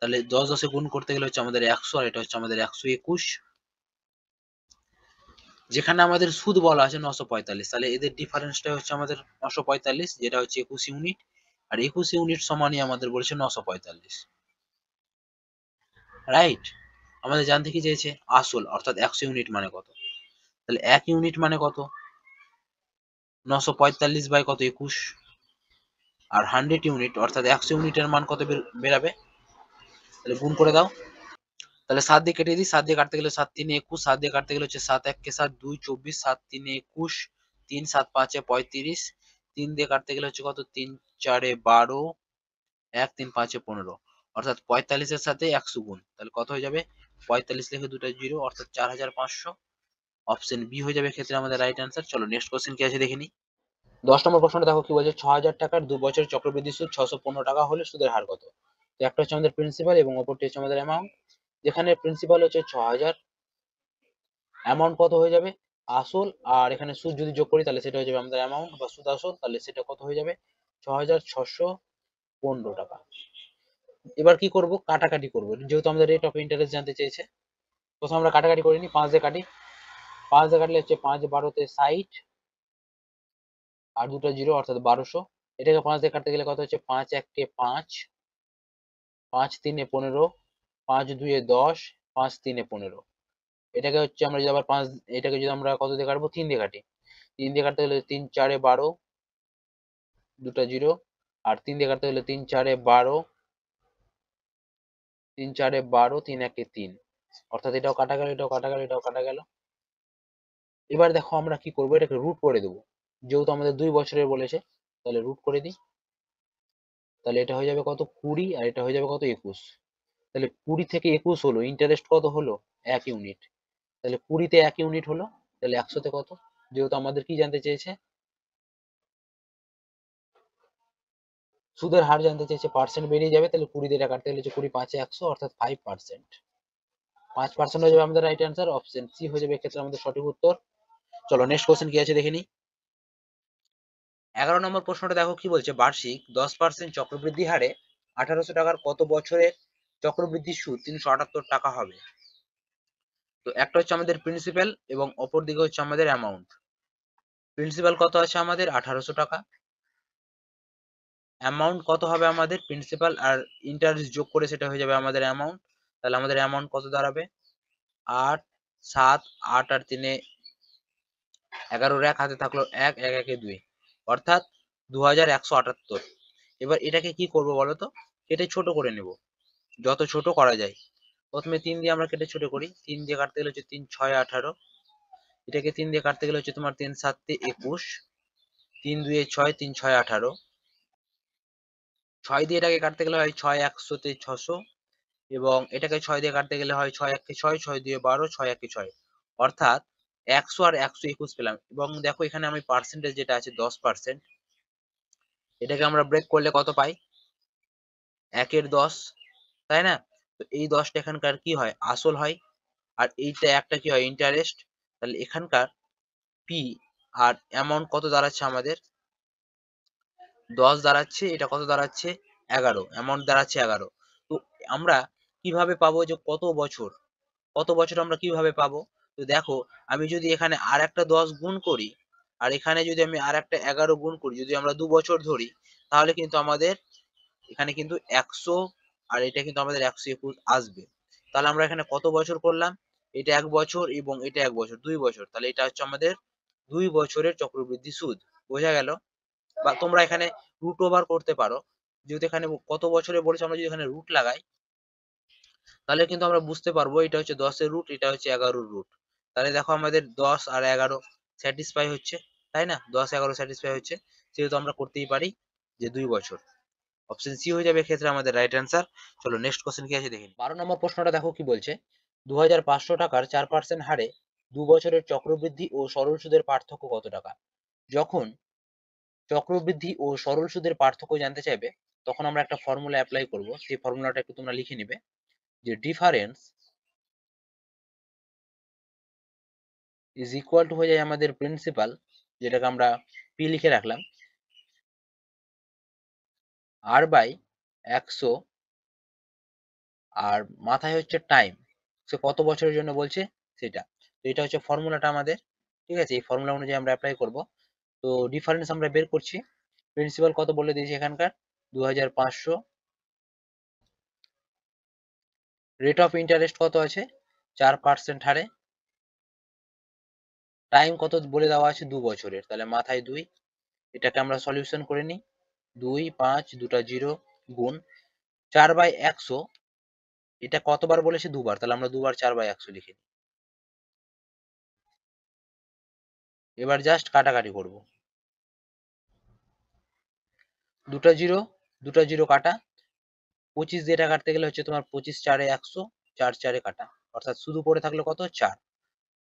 তাহলে 10 10 এ গুণ করতে গেলে হচ্ছে আমাদের 100, আর এটা হচ্ছে আমাদের 121। যেখানে আমাদের সুদ বলা আছে 945, তাহলে এদের ডিফারেন্সটা হচ্ছে আমাদের 945, যেটা হচ্ছে 21 ইউনিট, আর 21 ইউনিট সমানই আমাদের বলেছে 945, রাইট। আমাদের জানতে কি চেয়েছে আসল অর্থাৎ 100 ইউনিট মানে কত, তাহলে 1 ইউনিট মানে কত, 945 বাই কত 21, আর 100 ইউনিট অর্থাৎ 100 ইউনিটের মান কত বেরাবে, তাহলে গুণ করে দাও। তাহলে 7 দিয়ে কেটে দিই, 7 দিয়ে কাটতে গেলে 7 3 21, 7 দিয়ে কাটতে গেলে হচ্ছে 7 1 কে 7 2 24, 7 3 21, 3 7 5 35, 3 দিয়ে কাটতে গেলে হচ্ছে কত, 3 4 12, 1 3 5 15, অর্থাৎ 45-এর সাথে 100 গুণ, তাহলে কত হয়ে যাবে? 45 লিখে দুটো জিরো অর্থাৎ 4500। অপশন বি হয়ে যাবে ক্ষেত্রে আমাদের রাইট অ্যান্সার। চলো নেক্সট কোশ্চেন কি আছে দেখে নিই। 10 নম্বর প্রশ্নটা দেখো কি বলছে, 6000 টাকার 2 বছরের চক্রবৃদ্ধি সুদ 615 টাকা হলে সুদের হার কত? তো একটা হচ্ছে আমাদের প্রিন্সিপাল এবং অপরটি হচ্ছে আমাদের অ্যামাউন্ট। যেখানে প্রিন্সিপাল হচ্ছে 6000, অ্যামাউন্ট কত হয়ে যাবে? আসল আর এখানে সুদ যদি যোগ করি তাহলে সেটা হয়ে যাবে আমাদের অ্যামাউন্ট বা সুদ আসল, তাহলে সেটা কত হয়ে যাবে? 6615 টাকা। এবার কি করব? কাটাকাটি করব, যেহেতু আমাদের রেট অফ ইন্টারেস্ট জানতে চেয়েছে। প্রথমে আমরা কাটাকাটি করে নিই, 5 দিয়ে কাটি। 5 দিয়ে কাটলে হচ্ছে 5 12 60 আর দুটো জিরো অর্থাৎ 1200। এটাকে 5 দিয়ে কাটতে গেলে কত হচ্ছে? 5 1 5, 5 3 15, 5 2 10, 5 3 15। এটাকে হচ্ছে আমরা যদি আবার 5, এটাকে যদি আমরা কত দিয়ে কাটবো? 3 দিয়ে কাটি। 3 দিয়ে কাটতে গেলে 3 4 12, দুটো জিরো। আর 3 দিয়ে কাটতে গেলে 3 4 12, 3 4 12, 3 1 3। অর্থাৎ এটাও কাটা গেল, এটাও কাটা গেল, এটাও কাটা গেল। এবার দেখো আমরা কি করবো, এটাকে রুট করে দেবো। যেহেতু আমাদের 2 বছরের বলেছে, তাহলে রুট করে দিই। তাহলে এটা হয়ে যাবে কত? 20, আর এটা হয়ে যাবে কত? 21। তাহলে 20 থেকে 21 হলো, ইন্টারেস্ট কত হলো? 1 ইউনিট। তাহলে 20 তে 1 ইউনিট হলো, তাহলে 100 তে কত? যেহেতু আমাদের কি জানতে চেয়েছে? সুদের হার জানতে চেয়েছে, পার্সেন্ট বেরিয়ে যাবে। তাহলে 20 দিয়ে এটা কাটতে গেলে 20 5 100 অর্থাৎ 5%। 5% হয়ে যাবে আমাদের রাইট অ্যান্সার। অপশন সি হয়ে যাবে এক্ষেত্রে আমাদের সঠিক উত্তর। চলো নেক্সট কোশ্চেন কি আছে দেখে নিই। 11 নম্বর প্রশ্নটা দেখো কি বলছে, বার্ষিক 10% চক্রবৃদ্ধি হারে 1800 টাকার কত বছরের চক্রবৃদ্ধি সুদ 378 টাকা হবে? তো একটা হচ্ছে আমাদের প্রিন্সিপাল এবং অপর দিকে হচ্ছে আমাদের অ্যামাউন্ট। প্রিন্সিপাল কত আছে আমাদের? 1800 টাকা। অ্যামাউন্ট কত হবে আমাদের? প্রিন্সিপাল আর ইন্টারেস্ট যোগ করে সেটা হয়ে যাবে আমাদের অ্যামাউন্ট। তাহলে আমাদের অ্যামাউন্ট কত দাঁড়াবে? 8 7 8 আর 3 11, এক হাতে থাকলো 1 1 1 2, অর্থাৎ 2178। এবার এটাকে কি করব বলো তো? কেটে ছোট করে নেব, যত ছোট করা যায়। প্রথমে 3 দিয়ে আমরা কেটে ছোট করি। 3 দিয়ে কাটতে গেলে হচ্ছে 3 6 18, এটাকে 3 দিয়ে কাটতে গেলে হচ্ছে তোমার 3 7 21, 3 2 6, 3 6 18, 6 দিয়ে এটাকে কাটতে গেলে হয় 6 100 তে 600, এবং এটাকে 6 দিয়ে কাটতে গেলে হয় 6 1 6, 6 2 12, 6 1 6, অর্থাৎ 100 আর 121 পেলাম। এবং দেখো এখানে আমি পার্সেন্টেজ যেটা আছে 10%, এটাকে আমরা ব্রেক করলে কত পাই? 1 এর 10, তাই না? তো এই 10টা এখানকার কি হয়? আসল হয়। আর এইটা একটা কি হয়? ইন্টারেস্ট। তাহলে এখানকার পি আর অ্যামাউন্ট কত দাঁড়াচ্ছে আমাদের? 10 দাঁড়াচ্ছে, এটা কত দাঁড়াচ্ছে? 11, অ্যামাউন্ট দাঁড়াচ্ছে 11। তো আমরা কিভাবে পাবো যে কত বছর? কত বছর আমরা কিভাবে পাবো? তো দেখো, আমি যদি এখানে আর একটা 10 গুণ করি, আর এখানে যদি আমি আর একটা 11 গুণ করি, যদি আমরা 2 বছর ধরি, তাহলে কিন্তু আমাদের এখানে কিন্তু 100, আর এটা কিন্তু আমাদের 121 আসবে। তাহলে আমরা এখানে কত বছর করলাম? এটা 1 বছর এবং এটা 1 বছর, 2 বছর। তাহলে এটা হচ্ছে আমাদের 2 বছরের চক্রবৃদ্ধি সুদ। বোঝা গেল? বা তোমরা এখানে রুট ওভার করতে পারো। যেহেতু এখানে কত বছরে বলেছে, আমরা যদি এখানে রুট লাগাই, তাহলে কিন্তু আমরা বুঝতে পারবো এটা হচ্ছে 10 এর রুট, এটা হচ্ছে 11 এর রুট। তাহলে দেখো আমাদের 10 আর 11 স্যাটিসফাই হচ্ছে, তাই না? 10 11 স্যাটিসফাই হচ্ছে, সেহেতু আমরা করতেই পারি যে 2 বছর। অপশন সি হয়ে যাবে এক্ষেত্রে আমাদের রাইট অ্যান্সার। চলো নেক্সট কোশ্চেন কি আছে দেখি। 12 নম্বর প্রশ্নটা দেখো কি বলছে, 2500 টাকার 4% হারে 2 বছরের চক্রবৃদ্ধি ও সরল সুদের পার্থক্য কত টাকা? যখন চক্রবৃদ্ধি ও সরল সুদের পার্থক্য জানতে চাইবে, তখন আমরা একটা ফর্মুলা অ্যাপ্লাই করব। সেই ফর্মুলাটা একটু তোমরা লিখে নিবে, যে ডিফারেন্স ইজ ইকুয়াল টু হয়ে যায় আমাদের প্রিন্সিপাল, যেটাকে আমরা পি লিখে রাখলাম, আর বাই 100, আর মাথায় হচ্ছে টাইম, সে কত বছরের জন্য বলছে সেটা। তো এটা হচ্ছে ফর্মুলাটা আমাদের। ঠিক আছে, এই ফর্মুলা অনুযায়ী আমরা অ্যাপ্লাই করব। তো ডিফারেন্স আমরা বের করছি। প্রিন্সিপাল কত বলে দিয়েছি এখানকার? 2500। রেট অফ ইন্টারেস্ট কত আছে? 4% হারে। টাইম কত বলে দেওয়া আছে? 2 বছরের, তাহলে মাথায় 2। এটাকে আমরা সলিউশন করে নিই। 2 5 দুটা 0 গুণ 4/100, এটা কতবার বলেছে? 2 বার, তাহলে আমরা 2 বার 4/100 লিখে নিই। এবার জাস্ট কাটাকাটি করব। দুটা 0 দুটা 0 কাটা, 25 দিয়ে এটা কাটতে গেলে হচ্ছে তোমার 25 4 এ 100, 4 4 এ কাটা, অর্থাৎ শুধু পড়ে থাকলো কত 4।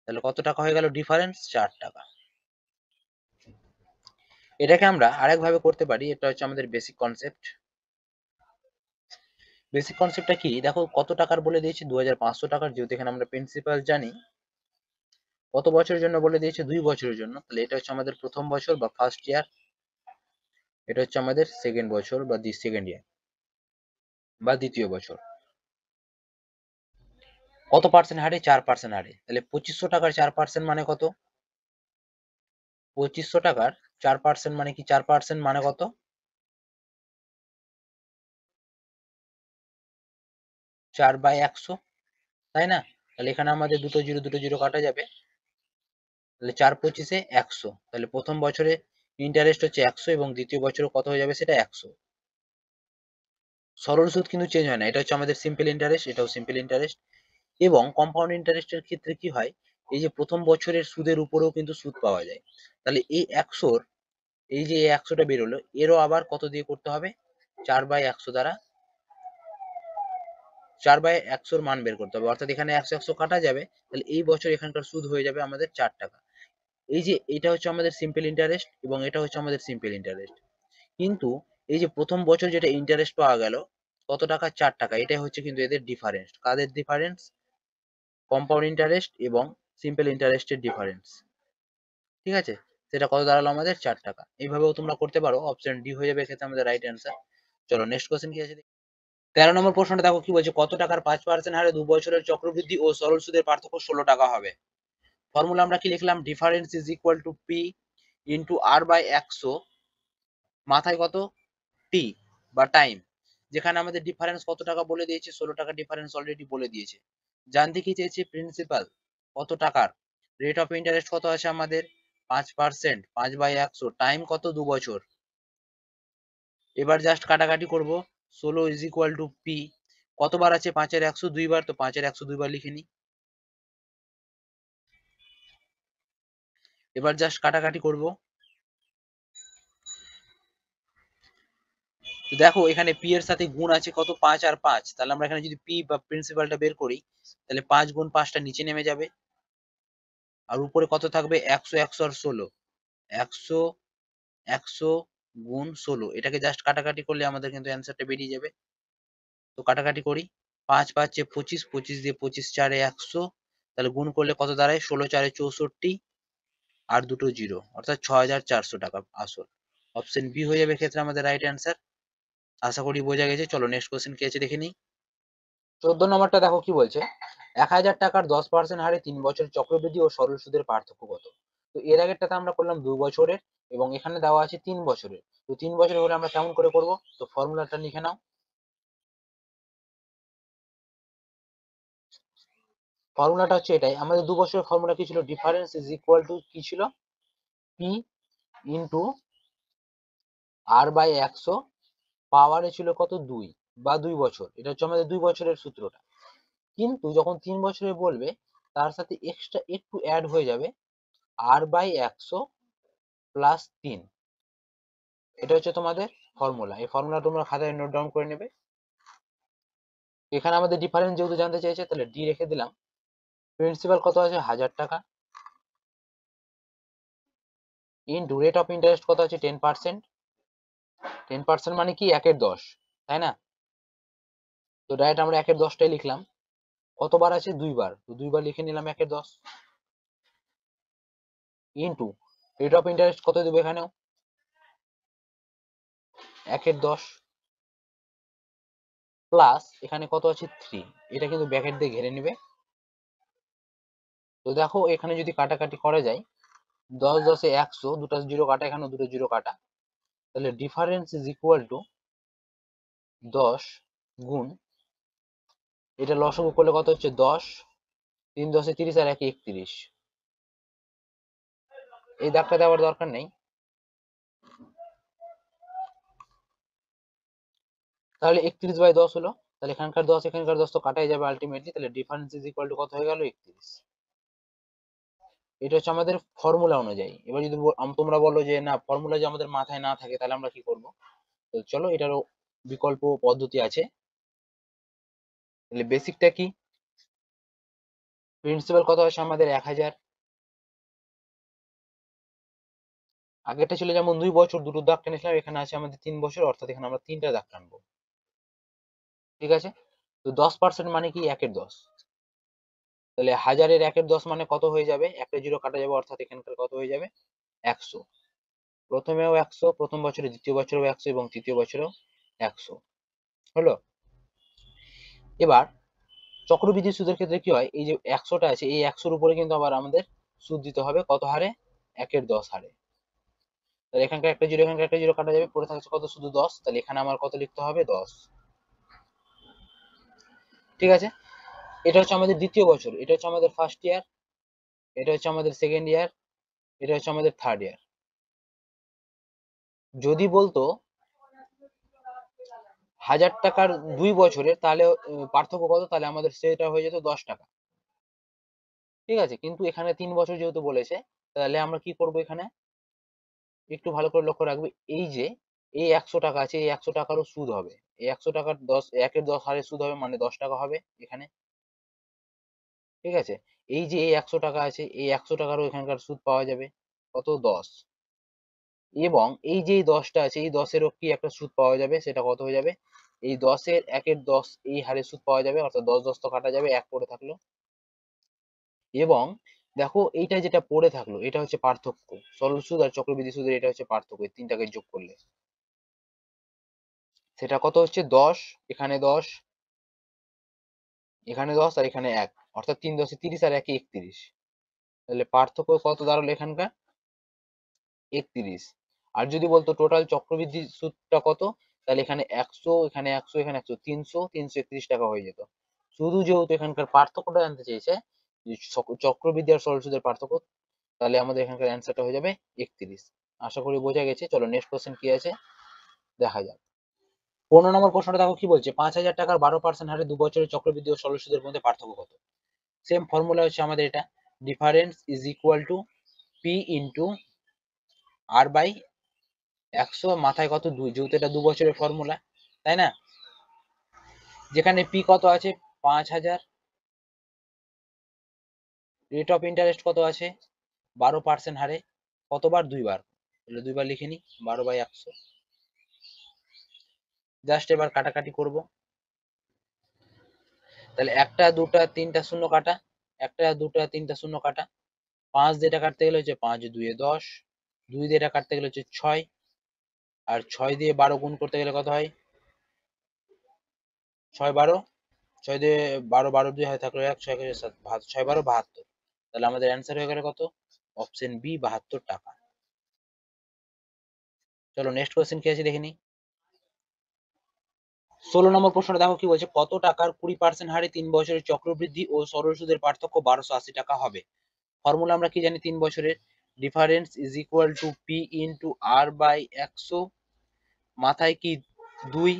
তাহলে কত টাকা হয়ে গেল ডিফারেন্স? 4 টাকা। এটাকে আমরা আরেক ভাবে করতে পারি, এটা হচ্ছে আমাদের বেসিক কনসেপ্ট। বেসিক কনসেপ্টটা কি দেখো, কত টাকার বলে দিয়েছি 2500 টাকার, যেহেতু এখানে আমরা প্রিন্সিপাল জানি। কত বছরের জন্য বলে দিয়েছে? 2 বছরের জন্য। তাহলে এটা হচ্ছে আমাদের প্রথম বছর বা ফার্স্ট ইয়ার, এটা হচ্ছে আমাদের সেকেন্ড বছর বা সেকেন্ড ইয়ার বা দ্বিতীয় বছর। কত পার্সেন্ট হারে? 4% হারে। তাহলে 2500 টাকার 4% মানে কত? 2500 টাকার 4% মানে কি? 4% মানে কত? 4/100, তাই না? তাহলে এখানে আমাদের দুটো জিরো কাটা যাবে। তাহলে 4 25 এ 100। তাহলে প্রথম বছরে ইন্টারেস্ট হচ্ছে 100 এবং দ্বিতীয় বছরে কত হয়ে যাবে? সেটা 100। সরল সুদ কিন্তু চেঞ্জ হয় না, এটা হচ্ছে আমাদের সিম্পল ইন্টারেস্ট, এটাও সিম্পল ইন্টারেস্ট। এবং কম্পাউন্ড ইন্টারেস্টের ক্ষেত্রে কি হয়, এই যে প্রথম বছরের সুদের উপরেও কিন্তু সুদ পাওয়া যায়। তাহলে এই 100, এই যে 100টা বেরোলো, এরও আবার কত দিয়ে করতে হবে? 4/100 দ্বারা, 4/100 মান বের করতে হবে, অর্থাৎ এখানে 100 100 কাটা যাবে। তাহলে এই বছর এখানকার সুদ হয়ে যাবে আমাদের 4 টাকা। এই যে এটা হচ্ছে আমাদের সিম্পল ইন্টারেস্ট এবং এটা হচ্ছে আমাদের সিম্পল ইন্টারেস্ট। কিন্তু এই যে প্রথম বছর যেটা ইন্টারেস্ট পাওয়া গেল কত টাকা? 4 টাকা। এটাই হচ্ছে কিন্তু এদের ডিফারেন্স। কাদের ডিফারেন্স? কম্পাউন্ড ইন্টারেস্ট এবং সিম্পল ইন্টারেস্টের ডিফারেন্স। ঠিক আছে? সেটা কত দাঁড়ালো আমাদের? 4 টাকা। এইভাবেও তোমরা করতে পারো। অপশন ডি হয়ে যাবে এক্ষেত্রে আমাদের রাইট অ্যান্সার। চলো নেক্সট কোশ্চেন কি আছে দেখি। 13 নম্বর প্রশ্নটা দেখো কি বলছে, কত টাকার 5% হারে 2 বছরের চক্রবৃদ্ধি ও সরল সুদের পার্থক্য 16 টাকা হবে? ফর্মুলা আমরা কি লিখলাম? Difference is equal to P into R by 100 মাথায় কত? টি বা টাইম। যেখানে আমাদের ডিফারেন্স কত টাকা বলে দিয়েছে? 16 টাকা ডিফারেন্স অলরেডি বলে দিয়েছে। জানতে কি চেয়েছে? প্রিন্সিপাল কত টাকার, রেট অফ ইন্টারেস্ট কত আছে আমাদের? 5%, 5/100, টাইম কত? 2 বছর। এবার জাস্ট কাটাকাটি করব। 16 ইজ ইকুয়াল টু পি, কতবার আছে 5 এর 100? 2 বার, তো 5 এর 100 2 বার লিখে নি। এবার জাস্ট কাটাকাটি করব। তো দেখো এখানে পি এর সাথে গুণ আছে কত? 5 আর 5। তাহলে আমরা এখানে যদি পি বা প্রিন্সিপালটা বের করি, তাহলে 5 গুণ 5টা নিচে নেমে যাবে, আর উপরে কত থাকবে? 100 100 আর 16, 100 100 গুণ 16। এটাকে জাস্ট কাটাকাটি করলে আমাদের কিন্তু অ্যান্সারটা বেরিয়ে যাবে। তো কাটাকাটি করি। 5 5 এ 25, 25 দিয়ে 25 4 এ 100, তাহলে গুণ করলে কত দাঁড়ায়? 16 4 এ 64 আর দুটো জিরো, অর্থাৎ 6400 টাকা আসল। অপশন বি হয়ে যাবে ক্ষেত্রে আমাদের রাইট অ্যান্সার। আশা করি বোঝা গেছে। চলো নেক্সট কোশ্চেন কি আছে দেখে নিই। 14 নম্বরটা দেখো কি বলছে, 1000 টাকার 10% হারে 3 বছরের চক্রবৃদ্ধি ও সরল সুদের পার্থক্য কত? তো এর আগেরটাতে আমরা করলাম 2 বছরের এবং এখানে দেওয়া আছে 3 বছরের। তো 3 বছরের হলে আমরা কেমন করে করব? তো ফর্মুলাটা লিখে নাও। ফর্মুলাটা হচ্ছে এটাই। আমাদের 2 বছরের ফর্মুলা কি ছিল? ডিফারেন্স ইজ ইকুয়াল টু কি ছিল? পি ইন্টু আর বাই 100, পাওয়ারে ছিল কত? 2 বা 2 বছর। এটা হচ্ছে আমাদের 2 বছরের সূত্রটা। কিন্তু যখন 3 বছরে বলবে, তার সাথে এক্সট্রা একটু অ্যাড হয়ে যাবে, আর বাই 100 প্লাস 3। এটা হচ্ছে তোমাদের ফর্মুলা। এই ফর্মুলা তোমরা খাতায় নোট ডাউন করে নেবে। এখানে আমাদের ডিফারেন্স যেহেতু জানতে চাইছে, তাহলে ডি রেখে দিলাম। প্রিন্সিপাল কত আছে? 1000 টাকা ইন্টু রেট অফ ইন্টারেস্ট কত আছে? 10%। 10% মানে কি? 1 এর 10, তাই না? তো ডাইরেক্ট আমরা 1 এর 10টাই লিখলাম। কতবার আছে? 2 বার, তো 2 বার লিখে নিলাম 1 এর 10 ইন্টু রেট অফ ইন্টারেস্ট কত দেবো এখানেও? 1 এর 10 প্লাস এখানে কত আছে? 3। এটা কিন্তু ব্র্যাকেট দিয়ে ঘিরে নেবে। তো দেখো এখানে যদি কাটাকাটি করা যায়, 10 10 এ 100, দুটো জিরো কাটা, এখানেও দুটো জিরো কাটা, তাহলে ডিফারেন্স ইজ ইকুয়াল টু 10 গুণ, এটা লসাগু করলে কত হচ্ছে? 10, 3 10 এ 30 আর 1 এ 31। এই দাগটা দেওয়ার দরকার নেই। তাহলে 31/10 হলো। তাহলে এখানকার 10 এখানকার 10 তো কাটাই যাবে আলটিমেটলি। তাহলে ডিফারেন্স ইজ ইকুয়াল টু কত হয়ে গেল? 31। এটা হচ্ছে আমাদের ফর্মুলা অনুযায়ী। এবার যদি তোমরা বলো যে না, ফর্মুলা যে আমাদের মাথায় না থাকে, তাহলে আমরা কি করব? তো চলো, এটারও বিকল্প পদ্ধতি আছে। তাহলে বেসিকটা কি, প্রিন্সিপাল কত আছে আমাদের 1000, আগেরটা ছিল যেমন 2 বছর দুটো দাগ টেনেছিলাম, এখানে আছে আমাদের 3 বছর, অর্থাৎ এখানে আমরা 3টা দাগ টানবো। ঠিক আছে, তো 10% মানে কি 1/10, তাহলে 1000-এর 1/10 মানে কত হয়ে যাবে, একটা জিরো কাটা যাবে, অর্থাৎ এখানকার কত হয়ে যাবে 100। প্রথমেও 100, প্রথম বছরে, দ্বিতীয় বছরেও 100 এবং তৃতীয় বছরেও 100 হলো। এবার চক্রবৃদ্ধি সুদের ক্ষেত্রে কি হয়, এই যে 100টা আছে, এই 100-র উপরে কিন্তু আবার আমাদের সুদ দিতে হবে কত হারে, 1/10 হারে। তাহলে এখানকার একটা জিরো, এখানকার একটা জিরো কাটা যাবে, পড়ে থাকছে কত, শুধু 10। তাহলে এখানে আমার কত লিখতে হবে, 10। ঠিক আছে, এটা হচ্ছে আমাদের দ্বিতীয় বছর, এটা হচ্ছে আমাদের ফার্স্ট ইয়ার, এটা হচ্ছে আমাদের সেকেন্ড ইয়ার, এটা হচ্ছে আমাদের থার্ড ইয়ার। যদি বলতো 1000 টাকার 2 বছরের, তাহলে পার্থক্য কত, তাহলে আমাদের সেটা হয়ে যেত 10 টাকা। ঠিক আছে, কিন্তু এখানে 3 বছর যেহেতু বলেছে, তাহলে আমরা কি করব, এখানে একটু ভালো করে লক্ষ্য রাখবে, এই যে এই 100 টাকা আছে, এই 100 টাকারও সুদ হবে, এই 100 টাকার 1/10 হারে সুদ হবে, মানে 10 টাকা হবে এখানে। ঠিক আছে, এই যে এই 100 টাকা আছে, এই 100 টাকারও এখানকার সুদ পাওয়া যাবে কত, 10। এবং এই যে 10টা আছে, এই 10-এরও কি একটা সুদ পাওয়া যাবে, সেটা কত হয়ে যাবে, এই 10-এর 1/10 এই হারে সুদ পাওয়া যাবে, অর্থাৎ 10 তো কাটা যাবে, 1 পড়ে থাকলো। এবং দেখো এইটা যেটা পড়ে থাকলো, এটা হচ্ছে পার্থক্য, সরল সুদ আর চক্রবৃদ্ধি সুদের, এটা হচ্ছে পার্থক্য, এই তিনটাকে যোগ করলে সেটা কত হচ্ছে, 10, এখানে 10, এখানে 10, আর এখানে 1, অর্থাৎ 3 10 30 আর 1 31। তাহলে পার্থক্য কত দাঁড়ালো এখানকার, 31। আর যদি বলতো টোটাল চক্রবৃদ্ধি সুদটা কত, তাহলে এখানে 100, এখানে 100, এখানে 100, 300, 331 টাকা হয়ে যেত। শুধু যেহেতু এখানকার পার্থক্যটা জানতে চেয়েছে, যে চক্রবৃদ্ধি আর সরল সুদের পার্থক্য, তাহলে আমাদের এখানকার অ্যান্সারটা হয়ে যাবে 31। আশা করি বোঝা গেছে। চলো নেক্সট কোশ্চেন কি আছে দেখা যাক। 15 নম্বর প্রশ্নটা দেখো কি বলছে, 5000 টাকার 12% হারে 2 বছরের চক্রবৃদ্ধি ও সরল সুদের মধ্যে পার্থক্য কত। সেম ফর্মুলা হচ্ছে আমাদের এটা, difference is equal to P into R by 100, মাথায় কত 2, যেহেতু এটা 2 বছরের ফর্মুলা, তাই না। যেখানে পি কত আছে 5000, রেট অফ ইন্টারেস্ট কত আছে 12% হারে, কতবার, 2বার, তাহলে 2বার লিখে নি, 12/100। জাস্ট এবার কাটাকাটি করব, তাহলে 1টা 2টা 3টা শূন্য কাটা, 1টা 2টা 3টা শূন্য কাটা, 5 দিয়ে এটা কাটতে গেলে হচ্ছে 5 2 10, 2 দিয়ে এটা কাটতে গেলে হচ্ছে 6, আর 6 দিয়ে 12 গুণ করতে গেলে কত হয়, 6 12, 6 দিয়ে 12, 12 দিয়ে হয় থাকলো 1, 6 6 7, 6 12 72। তাহলে আমাদের অ্যান্সার হয়ে গেল কত, অপশন বি 72 টাকা। চলো নেক্সট কোশ্চেন কি আছে দেখে নি। 16 নম্বর প্রশ্নটা দেখো কি বলছে, কত টাকার 20% হারে 3 বছরের চক্রবৃদ্ধি ও সরল সুদের পার্থক্য 1280 টাকা হবে। ফর্মুলা আমরা কি জানি, 3 বছরের, difference is equal to P into R by 100, মাথায় কি 2,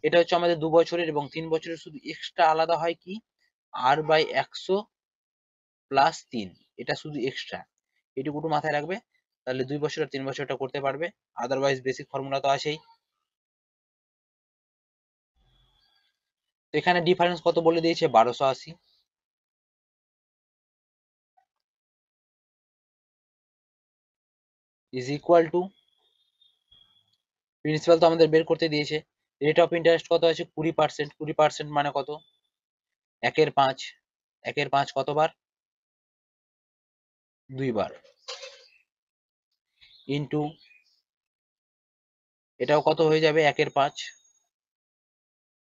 এটা হচ্ছে আমাদের 2 বছরের, এবং 3 বছরের শুধু এক্সট্রা আলাদা হয় কি আর বাই 100 প্লাস 3, এটা শুধু এক্সট্রা, এটুকু মাথায় রাখবে, তাহলে 2 বছর আর 3 বছরটা করতে পারবে, আদারওয়াইজ বেসিক ফর্মুলা তো আছেই। তো এখানে ডিফারেন্স কত বলে দিয়েছে, 1280, ইজ ইকুয়াল টু, প্রিন্সিপাল তো আমাদের বের করতে দিয়েছে, রেট অফ ইন্টারেস্ট কত আছে 20%, 20% মানে কত, 1/5, 1/5 কতবার, 2বার, ইন্টু এটাও কত হয়ে যাবে 1/5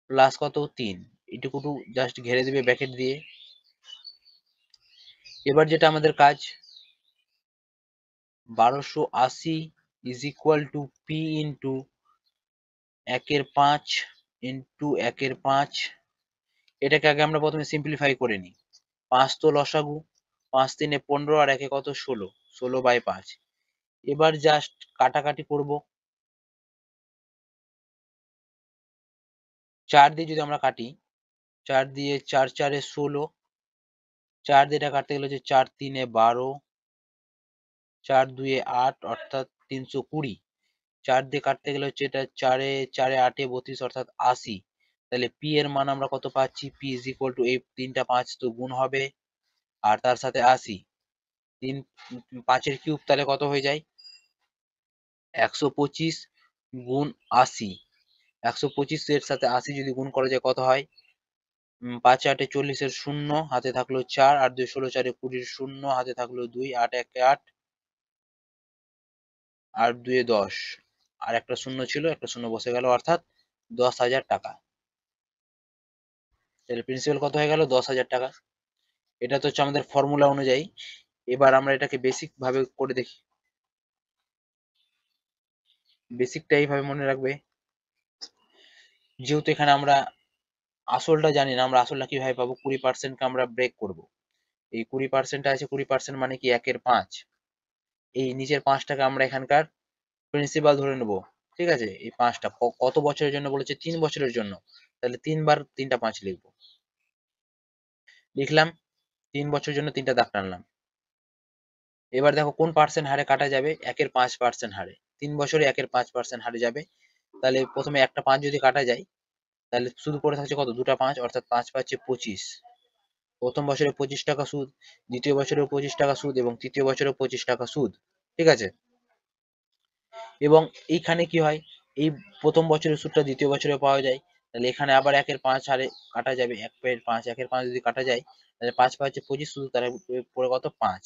প্লাস কত 3, এটুকু জাস্ট ঘেরে দিবে ব্র্যাকেট দিয়ে। এবার যেটা আমাদের কাজ, 1280 is equal to P into 1/5 into 1/5, এটাকে আগে আমরা প্রথমে সিম্পলিফাই করে নিই, 5 তো লসাগু, 5 3 15, আর 1 কত 16, 16/5। এবার জাস্ট কাটাকাটি করব, 4 দিয়ে যদি আমরা কাটি, 4 দিয়ে 4 4 16, 4 দিয়ে এটা কাটতে গেলে হচ্ছে 4 3 12, 4 2 8, অর্থাৎ 320, 4 দিয়ে কাটতে গেলে হচ্ছে এটা 4 4 8 32, অর্থাৎ 80, তাহলে পি এর মান আমরা কত পাচ্ছি, পি ইজ ইকুয়াল টু এই 3টা 5 তো গুণ হবে আর তার সাথে 80, 3 5 এর কিউব তাহলে কত হয়ে যায় 125 গুণ 80, 125 এর সাথে 80 যদি গুণ করা যায় কত হয়, 5 8 40 এর শূন্য হাতে থাকলো 4 আর 2 16 4 20 শূন্য হাতে থাকলো 2 8 1 8 আর 2 10 আর একটা শূন্য ছিল, একটা শূন্য বসে গেল, অর্থাৎ 10,000 টাকা। তাহলে প্রিন্সিপাল কত হয়ে গেল 10,000 টাকা। এটা তো হচ্ছে আমাদের ফর্মুলা অনুযায়ী। এবার আমরা এটাকে বেসিক ভাবে করে দেখি। বেসিকটা এইভাবে মনে রাখবে, যেহেতু এখানে আমরা আসলটা জানি না, আমরা আসলটা কিভাবে পাবো, 20% কে আমরা ব্রেক করব। এই 20% আছে, 20% মানে কি 1 এর 5, এই নিচের 5টাকে আমরা এখানকার প্রিন্সিপাল ধরে নেব। ঠিক আছে, এই 5টা কত বছরের জন্য বলেছে, 3 বছরের জন্য, তাহলে 3 বার 3টা 5 লিখবো, লিখলাম 3 বছরের জন্য 3টা দাগ টানলাম। এবার দেখো কোন পার্সেন্ট হারে কাটা যাবে, 1 এর 5% হারে, 3 বছরে 1 এর 5% হারে যাবে। তাহলে প্রথমে একটা 5 যদি কাটা যায় তাহলে শুধু পড়ে থাকছে কত, দুটা 5, অর্থাৎ 5 5 25। প্রথম বছরে 25 টাকা সুদ, দ্বিতীয় বছরেও 25 টাকা সুদ এবং তৃতীয় বছরেও 25 টাকা সুদ। ঠিক আছে, এবং এইখানে কি হয়, এই প্রথম বছরের সুদটা দ্বিতীয় বছরে পাওয়া যায়, তাহলে এখানে আবার 1 এর 5 হারে কাটা যাবে, 1 এর 5, 1 এর 5 যদি কাটা যায় তাহলে 5 5 25 শুধু, তাহলে পড়ে কত 5।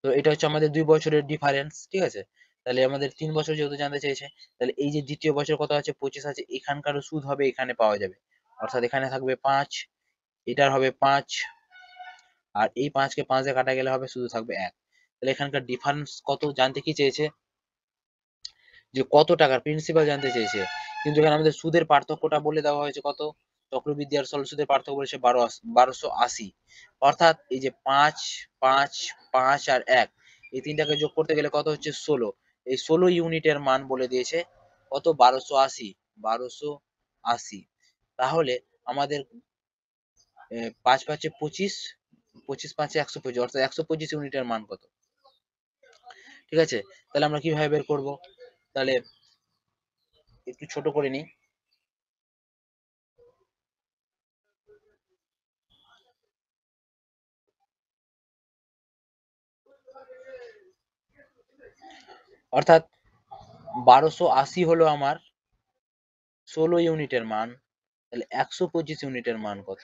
তো এটা হচ্ছে আমাদের 2 বছরের ডিফারেন্স। ঠিক আছে, তাহলে আমাদের 3 বছর যেহেতু জানতে চেয়েছে, তাহলে এই যে দ্বিতীয় বছর কত আছে 25 আছে, এখানকারও সুদ হবে এখানে পাওয়া যাবে, অর্থাৎ এখানে থাকবে 5, এটার হবে 5, আর এই 5 কে 5 দিয়ে কাটা গেলে হবে শুধু থাকবে 1। তাহলে এখানকার ডিফারেন্স কত জানতে কি চেয়েছে, যে কত টাকার প্রিন্সিপাল জানতে চেয়েছে, কিন্তু এখানে আমাদের সুদের পার্থক্যটা বলে দেওয়া হয়েছে কত, চক্রবৃদ্ধি আর সরল সুদের পার্থক্য বলেছে 1280। অর্থাৎ এই যে 5 5 5 আর 1, এই তিনটাকে যোগ করতে গেলে কত হচ্ছে 16, এই 16 ইউনিটের মান বলে দিয়েছে কত 1280, 1280। তাহলে আমাদের 5 5 25, 25 5 125, অর্থাৎ 125 ইউনিটের মান কত। ঠিক আছে, তাহলে আমরা কিভাবে বের করব, তাহলে একটু ছোট করে নিই। অর্থাৎ 1280 হলো আমার 16 ইউনিটের মান, তাহলে 125 ইউনিটের মান কত,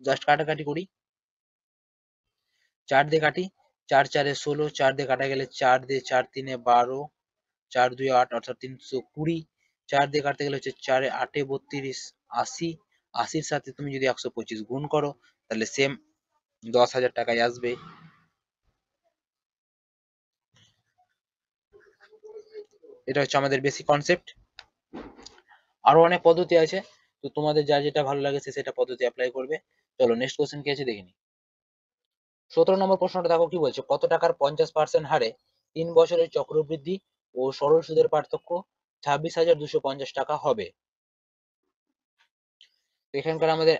জাস্ট কাটাকাটি করি, 4 দিয়ে কাটি, 4 4 16, 4 দিয়ে কাটা গেলে 4 দিয়ে 4 3 12, 4 2 8, অর্থাৎ 320, 4 দিয়ে কাটতে গেলে হচ্ছে 4 8 32, 80, 80-র সাথে তুমি যদি 125 গুণ করো তাহলে সেম 10,000 টাকায় আসবে। এটা হচ্ছে আমাদের বেসিক কনসেপ্ট। আরো অনেক পদ্ধতি আছে, তো তোমাদের যার যেটা ভালো লাগে সেটা পদ্ধতি অ্যাপ্লাই করবে। চলো নেক্সট কোশ্চেন কি আছে দেখে নিই। 17 নম্বর প্রশ্নটা দেখো কি বলছে, কত টাকার 50% হারে 3 বছরের চক্রবৃদ্ধি ও সরল সুদের পার্থক্য 26,250 টাকা হবে। এখানকার আমাদের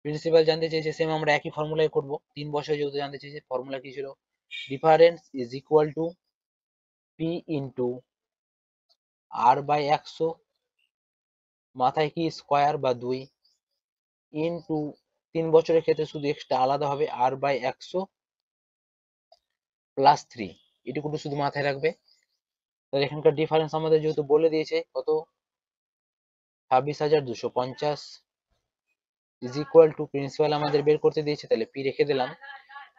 প্রিন্সিপাল জানতে চেয়েছে, সেম আমরা একই ফর্মুলায় করব। 3 বছর যেহেতু জানতে চেয়েছে, ফর্মুলা কি ছিল, difference is equal to P into R by 100, মাথায় কি স্কোয়ার বা 2, ইন্টু 3 বছরের ক্ষেত্রে শুধু এক্সট্রা আলাদা হবে আর বাই 100 প্লাস 3, এটুকু শুধু মাথায় রাখবে। তাহলে এখানকার ডিফারেন্স আমাদের যেহেতু বলে দিয়েছে কত 26,250 ইজ ইকুয়াল টু, প্রিন্সিপাল আমাদের বের করতে দিয়েছে তাহলে পি রেখে দিলাম।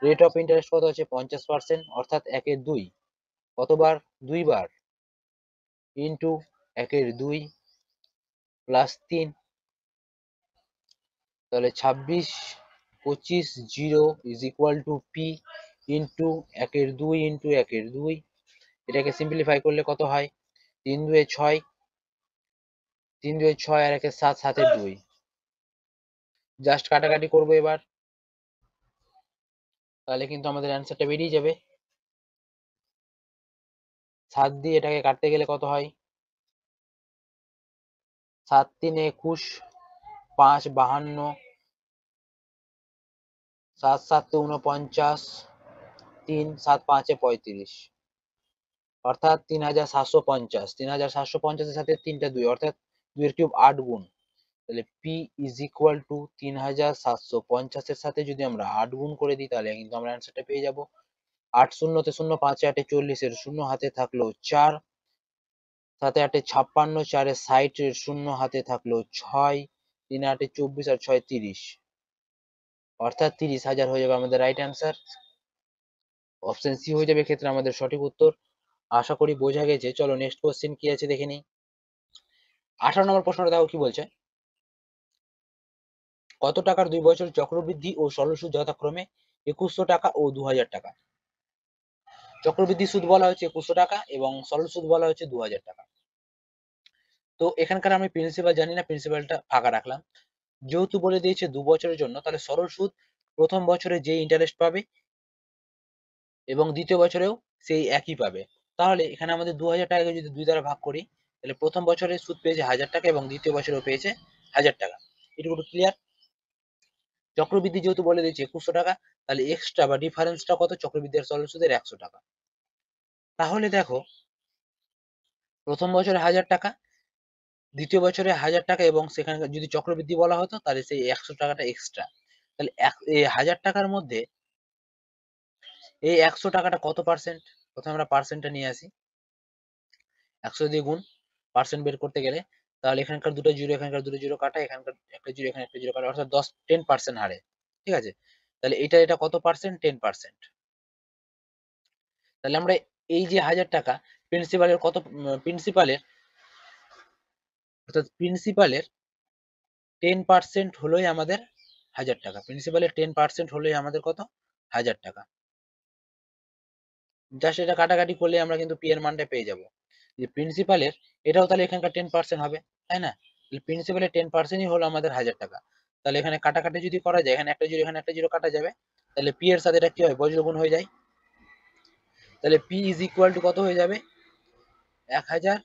রেট অফ ইন্টারেস্ট কত আছে 50%, অর্থাৎ 1 এর 2, কতবার 2 বার, ইন্টু 1 এর 2 প্লাস 3, তাহলে 26 25 0 is equal to P into 1 এর 2 ইন্টু 1 এর 2। এটাকে সিম্পলিফাই করলে কত হয়, 3 2 6, 3 2 6 আর 1 7, 7 এর 2, জাস্ট কাটাকাটি করবো এবার, তাহলে কিন্তু আমাদের অ্যান্সারটা বেরিয়ে যাবে। 7 দিয়ে এটাকে কাটতে গেলে কত হয়, 7 3 21, 5 52, 7 7 49, 3 7 5 35, অর্থাৎ 3,750, 3,750 এর সাথে 3টা 2, অর্থাৎ 2 এর কিউব 8 গুণ, তাহলে পি ইজ ইকুয়াল টু 3750 এর সাথে যদি আমরা 8 গুণ করে দিই তাহলে কিন্তু আমরা অ্যান্সারটা পেয়ে যাব। 8 শূন্যতে 0, 5 8 40 এর 0 হাতে থাকলো 4, 7 8 56, 4 60 এর 0 হাতে থাকলো 6, 3 8 24 আর 6 30, অর্থাৎ 30,000 হয়ে যাবে আমাদের রাইট অ্যান্সার। অপশন সি হয়ে যাবে ক্ষেত্রে আমাদের সঠিক উত্তর। আশা করি বোঝা গেছে। চলো নেক্সট কোশ্চেন কি আছে দেখে নিই। 18 নম্বর প্রশ্নটা দেখো কি বলছে, কত টাকার 2 বছরের চক্রবৃদ্ধি ও সরল সুদ যথাক্রমে 2100 টাকা ও 2000 টাকা। চক্রবৃদ্ধি সুদ বলা হচ্ছে 2100 টাকা এবং সরল সুদ বলা হচ্ছে 2000 টাকা। তো এখানকার আমি প্রিন্সিপাল জানি না, প্রিন্সিপালটা ফাঁকা রাখলাম। যেহেতু বলে দিয়েছে 2 বছরের জন্য, তাহলে সরল সুদ প্রথম বছরে যে ইন্টারেস্ট পাবে এবং দ্বিতীয় বছরেও সেই একই পাবে। তাহলে এখানে আমাদের 2000 টাকাকে যদি 2 দ্বারা ভাগ করি, তাহলে প্রথম বছরে সুদ পেয়েছে 1000 টাকা এবং দ্বিতীয় বছরেও পেয়েছে 1000 টাকা। এটুকু ক্লিয়ার? চক্রবৃদ্ধি যেহেতু বলে দিয়েছে 2100 টাকা, তাহলে এক্সট্রা বা ডিফারেন্সটা কত? চক্রবৃদ্ধি আর সরল সুদের 100 টাকা। তাহলে দেখো, প্রথম বছরে 1000 টাকা, দ্বিতীয় বছরে 1000 টাকা এবং সেখানে যদি চক্রবৃদ্ধি বলা হতো তাহলে সেই 100 টাকাটা এক্সট্রা। তাহলে এই 1000 টাকার মধ্যে এই 100 টাকাটা কত পার্সেন্ট? প্রথমে আমরা পার্সেন্টটা নিয়ে আসি। 100 দিয়ে গুণ, পার্সেন্ট বের করতে গেলে, তাহলে এখানকার দুটো জিরো, এখানকার দুটো জিরো কাটা, এখানকার একটা জিরো, এখানে একটা জিরো কাটা, অর্থাৎ 10% হারে। ঠিক আছে? তাহলে এটা কত পার্সেন্ট? 10%। তাহলে আমরা এই যে 1000 টাকা প্রিন্সিপালের কত, প্রিন্সিপালের অর্থাৎ প্রিন্সিপালের 10% হলোই আমাদের 1000 টাকা। প্রিন্সিপালের 10% হলোই আমাদের কত? 1000 টাকা। জাস্ট এটা কাটাকাটি করলে আমরা কিন্তু পি এর মানটা পেয়ে যাব। যে প্রিন্সিপালের এটাও তাহলে এখানকার 10% হবে, তাই না? তাহলে প্রিন্সিপালের 10%ই হলো আমাদের 1000 টাকা। তাহলে এখানে কাটাকাটি যদি করা যায়, এখানে একটা জিরো, এখানে একটা জিরো কাটা যাবে, তাহলে পি এর সাথে এটা কি হয়? বজ্রগুণ হয়ে যায়। তাহলে পি ইজ ইকুয়াল টু কত হয়ে যাবে? 1000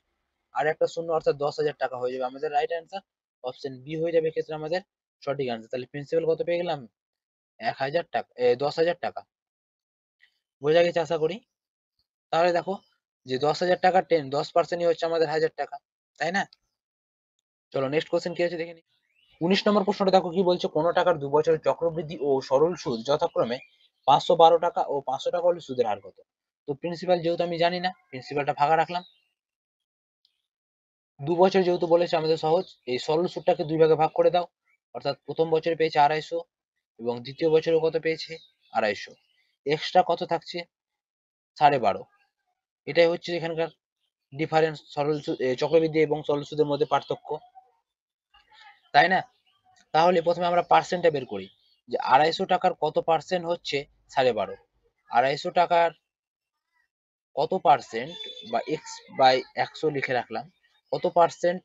আর একটা শূন্য, অর্থাৎ 10,000 টাকা হয়ে যাবে আমাদের রাইট অ্যান্সার। অপশন বি হয়ে যাবে ক্ষেত্রে আমাদের সঠিক অ্যান্সার। তাহলে প্রিন্সিপাল কত পেয়ে গেলাম? 1000 টাকা, 10,000 টাকা। বোঝা গেছে আশা করি। তাহলে দেখো যে 10,000 টাকা 10%ই হচ্ছে আমাদের 1000 টাকা, তাই না? চলো নেক্সট কোশ্চেন কি আছে দেখে নিই। 19 নম্বর প্রশ্নটা দেখো কি বলছে, কোন টাকার 2 বছরের চক্রবৃদ্ধি ও সরল সুদ যথাক্রমে 512 টাকা ও 500 টাকা হলে সুদের হার কত? তো প্রিন্সিপাল যেহেতু আমি জানি না, প্রিন্সিপালটা ফাঁকা রাখলাম। 2 বছর যেহেতু বলেছে আমাদের সহজ, এই সরল সুদটাকে 2 ভাগে ভাগ করে দাও, অর্থাৎ প্রথম বছরে পেয়েছে 250 এবং দ্বিতীয় বছরে কত পেয়েছে? 250। এক্সট্রা কত থাকছে? 12.5। এটাই হচ্ছে এখানকার ডিফারেন্স, সরল সুদ, চক্রবৃদ্ধি এবং সরল সুদের মধ্যে পার্থক্য, তাই না? তাহলে প্রথমে আমরা পার্সেন্টটা বের করি, যে 250 টাকার কত পার্সেন্ট হচ্ছে 12.5। 250 টাকার কত পার্সেন্ট, বা এক্স বাই 100 লিখে রাখলাম, কত পার্সেন্ট,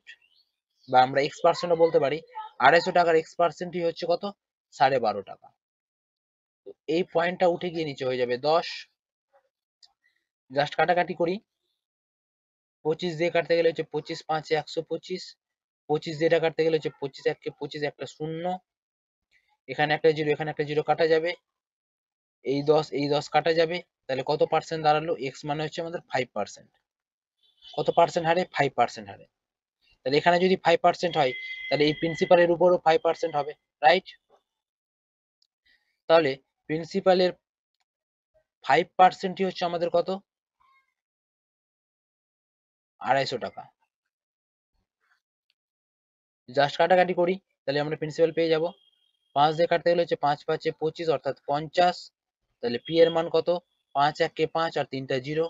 বা আমরা এক্স পার্সেন্টও বলতে পারি। 250 টাকার এক্স পার্সেন্টই হচ্ছে কত? 12.5 টাকা। তো এই পয়েন্টটা উঠে গিয়ে নিচে হয়ে যাবে 10। জাস্ট কাটাকাটি করি, 25 দিয়ে কাটতে গেলে হচ্ছে 25 5 125, 25 দিয়ে কাটতে গেলে হচ্ছে 25 1 25, একটা শূন্য, এখানে একটা জিরো, এখানে একটা জিরো কাটা যাবে, এই 10 কাটা যাবে, তাহলে কত পার্সেন্ট দাঁড়ালো? এক্স মানে হচ্ছে আমাদের 5%। কত পার্সেন্ট হারে? 5% হারে। তাহলে এখানে যদি 5% হয়, তাহলে এই প্রিন্সিপালের উপরও 5% হবে, রাইট? তাহলে প্রিন্সিপালের 5%ই হচ্ছে আমাদের কত? 250 টাকা। জাস্ট কাটাকাটি করি, তাহলে আমরা প্রিন্সিপাল পেয়ে যাব। 5 দিয়ে কাটতে গেলে হচ্ছে 5 5 25, অর্থাৎ 50। তাহলে পি এর মান কত? 5 1 5 আর 3টা জিরো,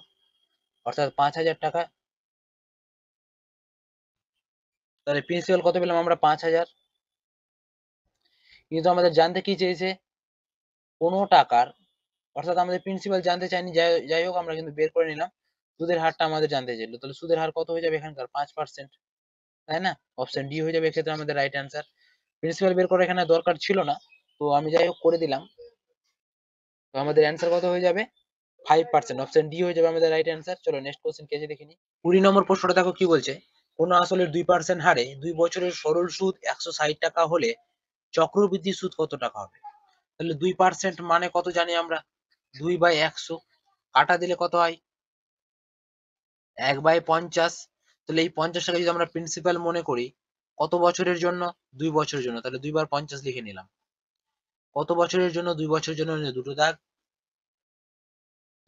অর্থাৎ 5000 টাকা। তাহলে প্রিন্সিপাল কত পেলাম আমরা? 5000। কিন্তু আমাদের জানতে কি চেয়েছে? কোনো টাকার, অর্থাৎ আমাদের প্রিন্সিপাল জানতে চাইনি, যাই হোক আমরা কিন্তু বের করে নিলাম। সুদের হারটা আমাদের জানতে চাইলো, তাহলে সুদের হার কত হয়ে যাবে এখানকার? 5%, তাই না? অপশন ডি হয়ে যাবে এক্ষেত্রে আমাদের রাইট অ্যান্সার। প্রিন্সিপাল বের করা এখানে দরকার ছিল না, তো আমি যাই হোক করে দিলাম। তো আমাদের অ্যান্সার কত হয়ে যাবে? 5%। অপশন ডি হয়ে যাবে আমাদের রাইট অ্যান্সার। চলো নেক্সট কোশ্চেন কে আছে দেখে নিই। 20 নম্বর প্রশ্নটা দেখো কি বলছে, কোন আসলের 2% হারে 2 বছরের সরল সুদ 160 টাকা হলে চক্রবৃদ্ধি সুদ কত টাকা হবে? তাহলে 2% মানে কত জানি আমরা? 2/100, কাটা দিলে কত হয়? 1/50। তাহলে এই 50 টাকা যদি আমরা প্রিন্সিপাল মনে করি, কত বছরের জন্য? 2 বছরের জন্য, তাহলে 2 বার 50 লিখে নিলাম। কত বছরের জন্য? 2 বছরের জন্য, দুটো দাগ।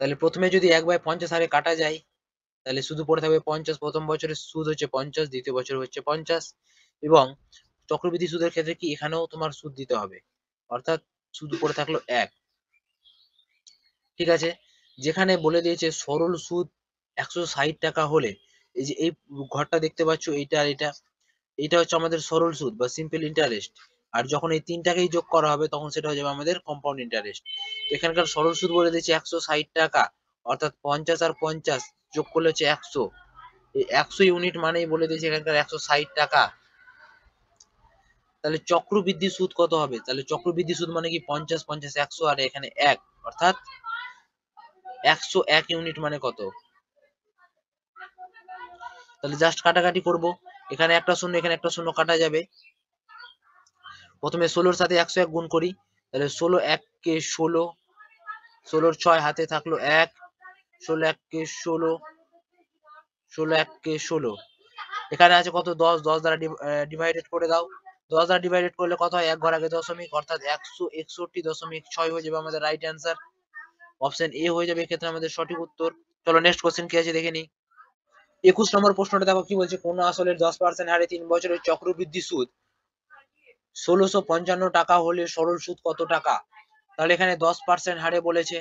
তাহলে প্রথমে যদি 1/50 হারে কাটা যায়, তাহলে শুধু পড়ে থাকবে 50। প্রথম বছরের সুদ হচ্ছে 50, দ্বিতীয় বছর হচ্ছে 50। এবং চক্রবৃদ্ধি সুদের ক্ষেত্রে কি এখানেও তোমার সুদ দিতে হবে, অর্থাৎ শুধু পড়ে থাকলো 1। ঠিক আছে, যেখানে বলে দিয়েছে সরল সুদ 160 টাকা হলে, এই যে এই ঘরটা দেখতে পাচ্ছ, এইটা আর এটা হচ্ছে আমাদের সরল সুদ বা সিম্পল ইন্টারেস্ট। আর যখন এই তিনটাকেই যোগ করা হবে তখন সেটা হয়ে যাবে আমাদের কম্পাউন্ড ইন্টারেস্ট। এখানকার সরল সুদ বলে দিয়েছে 160 টাকা, অর্থাৎ 50 আর 50 যোগ করলে হচ্ছে 100। এই 100 ইউনিট মানেই বলে দিয়েছে এখানকার 160 টাকা। তাহলে চক্রবৃদ্ধি সুদ কত হবে? তাহলে চক্রবৃদ্ধি সুদ মানে কি 50 50 100 আর এখানে 1, অর্থাৎ 101 ইউনিট মানে কত? তাহলে জাস্ট কাটাকাটি করব, এখানে একটা শূন্য এখানে একটা শূন্য কাটা যাবে। প্রথমে 16 এর সাথে 101 গুণ করি, তাহলে 16 1 কে 16, 16 6 হাতে থাকলো 1, 16 1 কে 16, 16 1 কে 16। এখানে আছে কত? 10, 10 দ্বারা ডিভাইডেড করে দাও। 10 দ্বারা ডিভাইডেড করলে কত হয়? এক ঘর আগে দশমিক, অর্থাৎ 161.6 হয়ে যাবে আমাদের রাইট অ্যান্সার। অপশন এ হয়ে যাবে এক্ষেত্রে আমাদের সঠিক উত্তর। চলো নেক্সট কোশ্চেন কি আছে দেখে নিই। 21 নম্বর প্রশ্নটা দেখো কি বলছে, কোন আসলের 10% হারে 3 বছরের চক্রবৃদ্ধি সুদ 1655 টাকা হলে সরল সুদ কত টাকা? তাহলে এখানে 10% হারে বলেছে,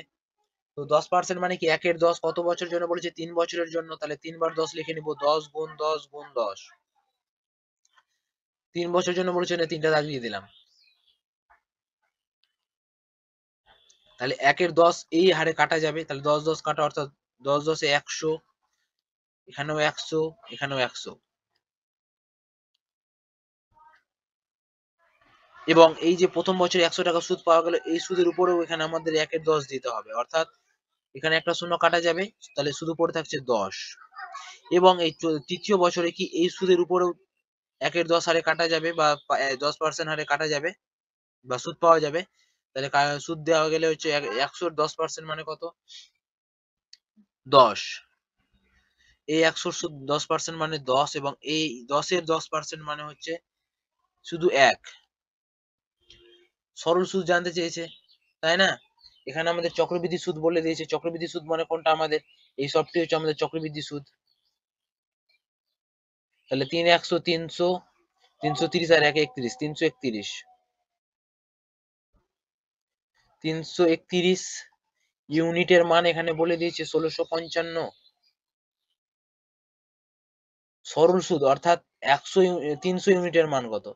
তো 10% মানে কি 1/10। কত বছরের জন্য বলেছে? 3 বছরের জন্য, তাহলে 3 বার 10 লিখে নিব, 10 গুণ 10 গুণ 10। 3 বছরের জন্য বলেছে, তিনটা দাগ দিয়ে দিলাম। তাহলে 1/10 এই হারে কাটা যাবে, তাহলে 10 10 কাটা, অর্থাৎ 10 10 এ 100, এখানেও 100, এখানেও 100। এবং এই যে প্রথম বছরে 100 টাকা সুদ পাওয়া গেল, এই সুদের উপরেও এখানে আমাদের 1/10 দিতে হবে, অর্থাৎ এখানে একটা শূন্য কাটা যাবে, তাহলে শুধু পড়ে থাকছে 10। এবং এই তৃতীয় বছরে কি এই সুদের উপরেও 1/10 হারে কাটা যাবে, বা 10% হারে কাটা যাবে বা সুদ পাওয়া যাবে। তাহলে সুদ দেওয়া গেলে হচ্ছে 100 10% মানে কত? 10। এই 100 সুদ 10% মানে 10, এবং এই 10 এর 10% মানে হচ্ছে শুধু 1। সরল সুদ জানতে চেয়েছে, তাই না? এখানে আমাদের চক্রবৃদ্ধি সুদ বলে দিয়েছে। চক্রবৃদ্ধি সুদ মানে কোনটা? আমাদের এই সবটি হচ্ছে আমাদের চক্রবৃদ্ধি সুদ। তাহলে 3 100 300, 330 আর 1 31, 331। 331 ইউনিটের মান এখানে বলে দিয়েছে 1655। সরল সুদ অর্থাৎ 300 ইউনিটের মান কত?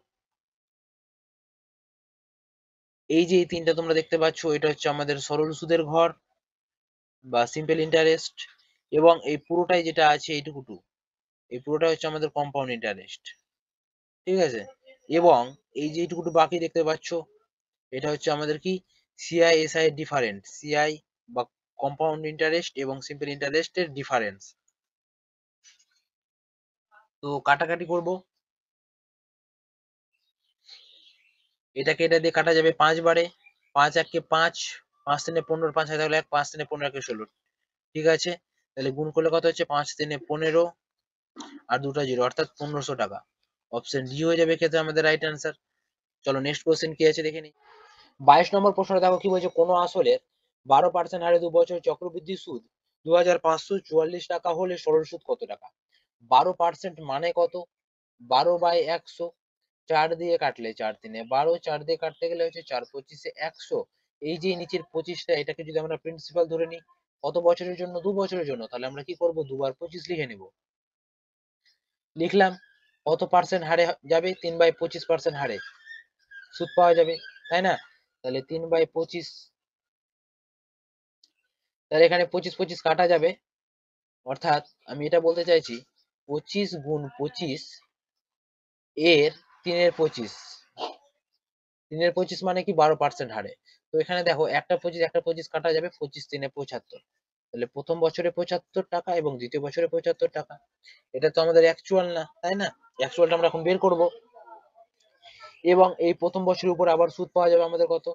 এই যে এই তিনটা তোমরা দেখতে পাচ্ছ, এটা হচ্ছে আমাদের সরল সুদের ঘর বা সিম্পল ইন্টারেস্ট। এবং এই পুরোটাই যেটা আছে এইটুকু, এই পুরোটা হচ্ছে আমাদের কম্পাউন্ড ইন্টারেস্ট। ঠিক আছে, এবং এই যে এইটুকু বাকি দেখতে পাচ্ছ, এটা হচ্ছে আমাদের কি সিআইএসআই এর ডিফারেন্স। সিআই বা কম্পাউন্ড ইন্টারেস্ট এবং সিম্পল ইন্টারেস্টের ডিফারেন্স। তো কাটাকাটি করব, এটাকে এটা দিয়ে কাটা যাবে 5 বারে। 5 1 কে 5, 5 3 15, 5 হাতে 1, 5 3 15 1 16। ঠিক আছে, তাহলে গুণ করলে কত হচ্ছে? 5 3 15 আর দুটো জিরো, অর্থাৎ 1500 টাকা। অপশন ডি হয়ে যাবে ক্ষেত্রে আমাদের রাইট অ্যান্সার। চলো নেক্সট কোশ্চেন কি আছে দেখে নিই। 22 নম্বর প্রশ্নটা দেখো কি বলছে, কোন আসলের 12% হারে 2 বছর চক্রবৃদ্ধি সুদ 2544 টাকা হলে সরল সুদ কত টাকা? 12% মানে কত? 12/100, 4 দিয়ে কাটলে 4 3 12, 4 দিয়ে কাটতে গেলে হচ্ছে 4 25 100। এই যে নিচের 25টা, এটাকে যদি আমরা প্রিন্সিপাল ধরে নিই, কত বছরের জন্য? 2 বছরের জন্য, তাহলে আমরা কি করব? 2 বার 25 লিখে নেব। লিখলাম, কত পার্সেন্ট হারে যাবে? 3/25% হারে সুদ পাওয়া যাবে, তাই না? তাহলে 3/25, তাহলে এখানে 25 25 কাটা যাবে, অর্থাৎ আমি এটা বলতে চাইছি 25 গুণ 25 এর 3/25, 3/25 মানে কি 12% হারে। তো এখানে দেখো একটা 25 একটা 25 কাটা যাবে, 25 3 75। তাহলে প্রথম বছরে 75 টাকা এবং দ্বিতীয় বছরে 75 টাকা। এটা তো আমাদের অ্যাকচুয়াল না, তাই না? অ্যাকচুয়ালটা আমরা এখন বের করব। এবং এই প্রথম বছরের উপর আবার সুদ পাওয়া যাবে আমাদের কত?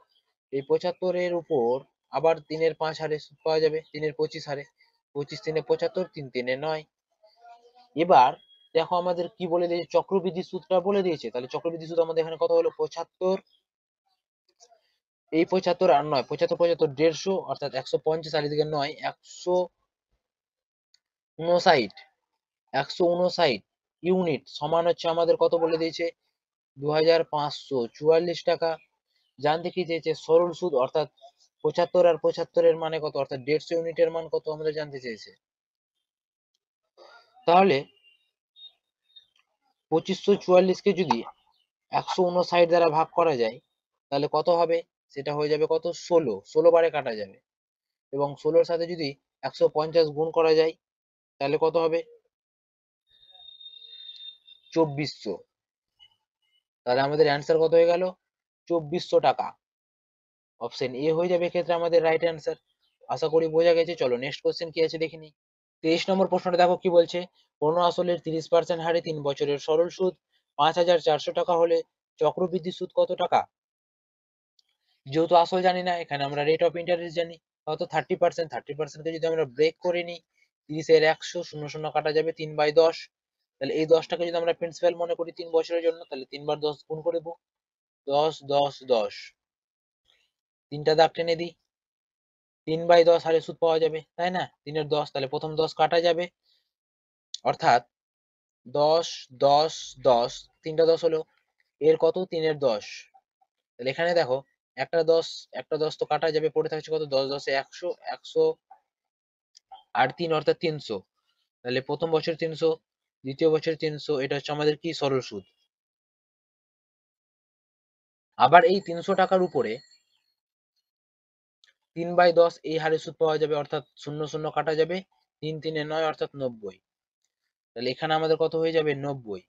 এই 75 এর উপর আবার 3/5 হারে সুদ পাওয়া যাবে, 3/25 হারে। 25 3 75, 3 3 9। এবার দেখো আমাদের কি বলে দিয়েছে, চক্রবৃদ্ধি সুদটা বলে দিয়েছে। তাহলে চক্রবৃদ্ধি সুদ আমাদের এখানে কত হলো 75, এই 75 আর 9, 75 75 150, অর্থাৎ 150, আর এদিকে 9 159, 159 ইউনিট সমান হচ্ছে আমাদের কত বলে দিয়েছে 2544 টাকা। জানতে কি চেয়েছে সরল সুদ, অর্থাৎ 75 আর 75 এর মানে কত, অর্থাৎ 150 ইউনিটের মান কত আমাদের জানতে চেয়েছে। তাহলে 2544 কে যদি 159 দ্বারা ভাগ করা যায় তাহলে কত হবে, সেটা হয়ে যাবে কত 16 বারে কাটা যাবে। এবং 16-র সাথে যদি 150 গুণ করা যায় তাহলে কত হবে 2400। তাহলে আমাদের অ্যান্সার কত হয়ে গেল 2400 টাকা। অপশন এ হয়ে যাবে এক্ষেত্রে আমাদের রাইট অ্যান্সার। আশা করি বোঝা গেছে। চলো নেক্সট কোশ্চেন কি আছে দেখে নিই। 23 নম্বর প্রশ্নটা দেখো কি বলছে, কোনো আসলের 30% হারে 3 বছরের সরল সুদ 5400 টাকা হলে চক্রবৃদ্ধি সুদ কত টাকা। যেহেতু আসল জানি না, এখানে আমরা রেট অফ ইন্টারেস্ট জানি, হয়তো 30%, 30% কে যদি আমরা ব্রেক করে নিই, 30 এর 100, 00 কাটা যাবে 3/10। তাহলে এই 10টাকে যদি আমরা প্রিন্সিপাল মনে করি 3 বছরের জন্য, তাহলে 3 বার 10 গুণ করে দেবো, 10 10 10, তিনটা দাগ টেনে দিই, 3/10 হারে সুদ পাওয়া যাবে, তাই না? 3 এর 10, তাহলে প্রথম 10 কাটা যাবে, অর্থাৎ 10 10 10, তিনটা 10 হলো, এর কত 3 এর 10। তাহলে এখানে দেখো একটা 10, একটা 10 তো কাটা যাবে, পড়ে থাকছে কত 10 10 এ 100, 100 আর 3 অর্থাৎ 300। তাহলে প্রথম বছর 300, দ্বিতীয় বছর 300, এটা হচ্ছে আমাদের কি সরল সুদ। আবার এই 300 টাকার উপরে 3/10 এই হারে সুদ পাওয়া যাবে, অর্থাৎ 00 কাটা যাবে, 3 3 এ 9, অর্থাৎ 90। তাহলে এখানে আমাদের কত হয়ে যাবে 90।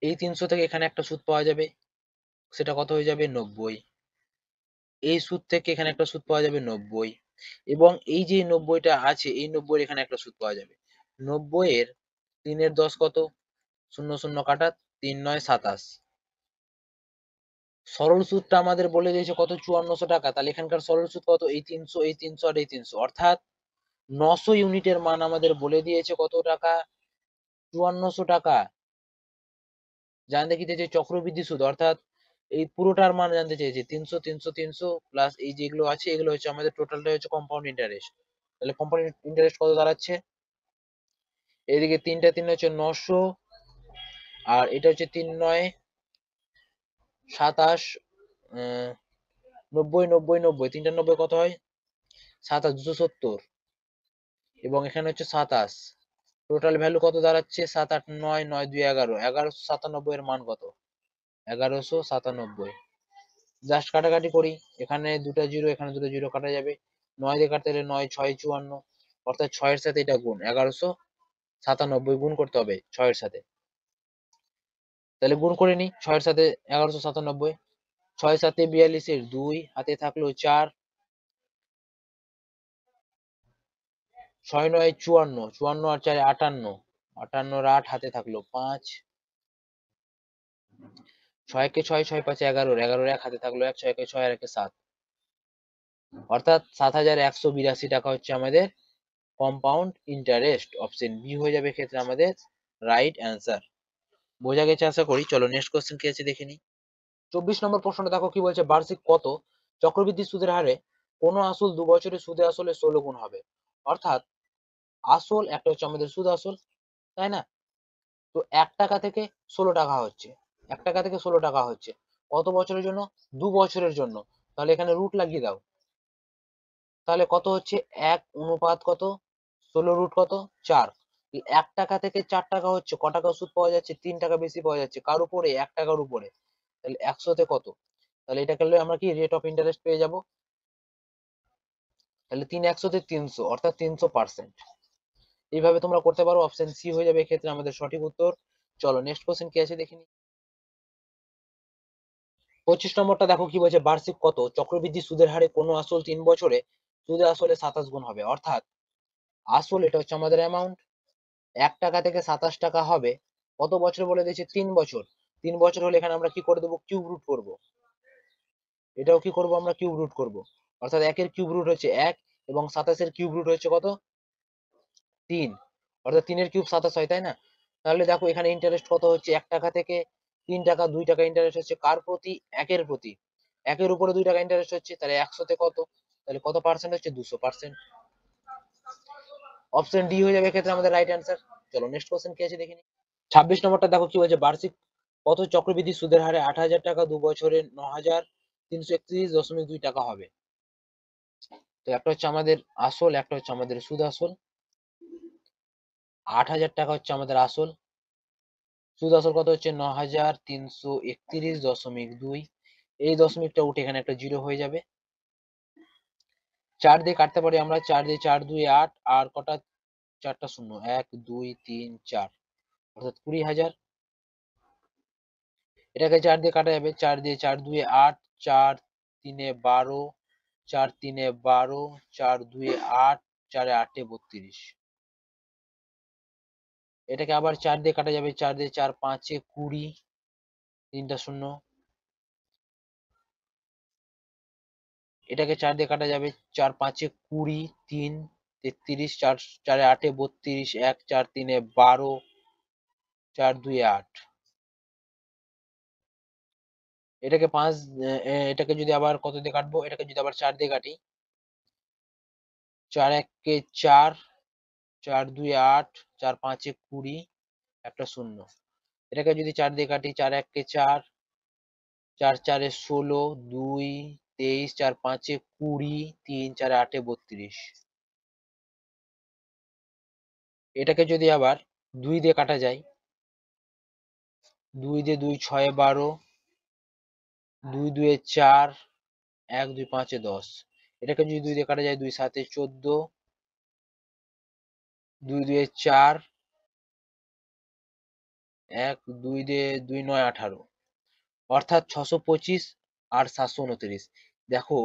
এই 300 থেকে এখানে একটা সুদ পাওয়া যাবে, সেটা কত হয়ে যাবে 90। এই সুদ থেকে এখানে একটা সুদ পাওয়া যাবে 90, এবং এই যে 90টা আছে এই 90 এখানে একটা সুদ পাওয়া যাবে। 90 এর 3 এর 10 কত, 00 কাটা, 3 9 27। সরল সুদটা আমাদের বলে দিয়েছে কত 5400 টাকা। তাহলে এখানকার সরল সুদ কত, এই 300, এই 300 আর এই 300, অর্থাৎ 900 ইউনিটের মান আমাদের বলে দিয়েছে কত টাকা 5400 টাকা। জানতে কি চেয়েছে চক্রবৃদ্ধি সুদ, অর্থাৎ এই পুরোটার মান জানতে চেয়েছে 300 300 300 প্লাস এই যেগুলো আছে এগুলো হচ্ছে আমাদের টোটালটা হচ্ছে কম্পাউন্ড ইন্টারেস্ট। তাহলে কম্পাউন্ড ইন্টারেস্ট কত দাঁড়াচ্ছে, এদিকে 3টা 3 হচ্ছে 900, আর এটা হচ্ছে 3 9 27, 90 90 90, 3টা 90 কত হয় 27, 270, এবং এখানে হচ্ছে 27। টোটাল ভ্যালু কত দাঁড়াচ্ছে 7 8 9 9 2 11, 1197 এর মান কত 1197। জাস্ট কাটাকাটি করি, এখানে দুটো জিরো এখানে দুটো জিরো কাটা যাবে, 9 দিয়ে কাটতে গেলে 9 6 54, অর্থাৎ 6 এর সাথে এটা গুণ 1197 গুণ করতে হবে 6 এর সাথে। তাহলে গুণ করে নি 6 এর সাথে 1197, 6 7 42 এর 2, হাতে থাকলো 4, 6 9 54, 54 আর 4 58, 58 আর 8 হাতে থাকলো 5, 6 কে 6 6 5 11, 11 1 হাতে থাকলো 1, 6 কে 6 আর 1 7, অর্থাৎ 7182 টাকা হচ্ছে আমাদের কম্পাউন্ড ইন্টারেস্ট। অপশন বি হয়ে যাবে ক্ষেত্রে আমাদের রাইট অ্যান্সার। বোঝা গেছে আশা করি। চলো নেক্সট কোশ্চেন কি আছে দেখে নিই। 24 নম্বর প্রশ্নটা দেখো কি বলছে, বার্ষিক কত চক্রবৃদ্ধি সুদের হারে কোনো আসল 2 বছরে সুদে আসলে 16 গুণ হবে। অর্থাৎ আসল একটা হচ্ছে আমাদের সুদ আসল, তাই না? তো 1 টাকা থেকে 16 টাকা হচ্ছে, 1 টাকা থেকে 16 টাকা হচ্ছে কত বছরের জন্য, 2 বছরের জন্য। তাহলে এখানে রুট লাগিয়ে দাও, তাহলে কত হচ্ছে 1 অনুপাত কত 16 রুট কত 4। 1 টাকা থেকে 4 টাকা হচ্ছে, ক টাকা সুদ পাওয়া যাচ্ছে 3 টাকা বেশি পাওয়া যাচ্ছে, কার উপরে 1 টাকার উপরে। তাহলে 100 তে কত, তাহলে এটা করলে আমরা কি রেট অফ ইন্টারেস্ট পেয়ে যাব। তাহলে 3 100 তে 300, অর্থাৎ 300%। এইভাবে তোমরা করতে পারো। অপশন সি হয়ে যাবে এক্ষেত্রে আমাদের সঠিক উত্তর। চলো নেক্সট কোশ্চেন কি আছে দেখে নিই। 25 নম্বরটা দেখো কি বলছে, বার্ষিক কত চক্রবৃদ্ধি সুদের হারে কোনো আসল 3 বছরে সুদে আসলে 27 গুণ হবে। অর্থাৎ আসল এটা হচ্ছে আমাদের অ্যামাউন্ট, 1 টাকা থেকে 27 টাকা হবে কত বছর বলে দিয়েছে 3 বছর। 3 বছর হলে এখানে আমরা কি করে দেবো কিউব রুট করব, এটাও কি করব আমরা কিউব রুট করব। অর্থাৎ 1 এর কিউব রুট হচ্ছে 1, এবং 27 এর কিউব রুট হচ্ছে কত 3, অর্থাৎ 3 এর কিউব 27 হয়, তাই না? তাহলে দেখো এখানে ইন্টারেস্ট কত হচ্ছে, 1 টাকা থেকে 3 টাকা 2 টাকা ইন্টারেস্ট হচ্ছে কার প্রতি? 1 এর প্রতি। 1 এর উপরে 2 টাকা ইন্টারেস্ট হচ্ছে, তাহলে 100 তে কত? তাহলে কত পার্সেন্ট হচ্ছে? 200%। অপশন ডি হয়ে যাবে এক্ষেত্রে আমাদের রাইট অ্যান্সার। চলো নেক্সট কোশ্চেন কি আছে দেখে নিই। 26 নম্বরটা দেখো কি বলছে, বার্ষিক কত চক্রবৃদ্ধি সুদের হারে 8,000 টাকা 2 বছরে 9,331.2 টাকা হবে? তো একটা হচ্ছে আমাদের আসল, একটা হচ্ছে আমাদের সুদ আসল। 8,000 টাকা হচ্ছে আমাদের আসল, সুদ আসল কত হচ্ছে? 9,331.2। এই দশমিকটা উঠে এখানে একটা জিরো হয়ে যাবে। 4 দিয়ে কাটতে পারি আমরা, 4 দিয়ে 4 2 8, আর কটা? 4টা শূন্য, 1 2 3 4, অর্থাৎ 20,000। এটাকে 4 দিয়ে কাটা যাবে, 4 দিয়ে 4 2 8, 4 3 12, 4 3 12, 4 2 8, 4 8 32। এটাকে আবার 4 দিয়ে কাটা যাবে, 4 দিয়ে 4 5 20, 3টা শূন্য। এটাকে 4 দিয়ে কাটা যাবে, 4 5 20, 3 33, 4 4 8 32, 1 4 3 12, 4 2 8। এটাকে 5, এটাকে যদি আবার কত দিয়ে কাটবো, এটাকে যদি আবার 4 দিয়ে কাটি, 4 1 4, 4 2 8, 4 5 20, একটা শূন্য। এটাকে যদি 4 দিয়ে কাটি, 4 1 4, 4 4 16, 2 23, 4 5 20, 3 4 8 32। এটাকে যদি আবার 2 দিয়ে কাটা যায়, 2 দিয়ে 2 6 12, 2 2 4, 1 2 5 10। এটাকে যদি 2 দিয়ে কাটা যায়, 2 7 14, 2 2 4, 1 2 দিয়ে 2 9 18, অর্থাৎ 625 আর 729। দেখো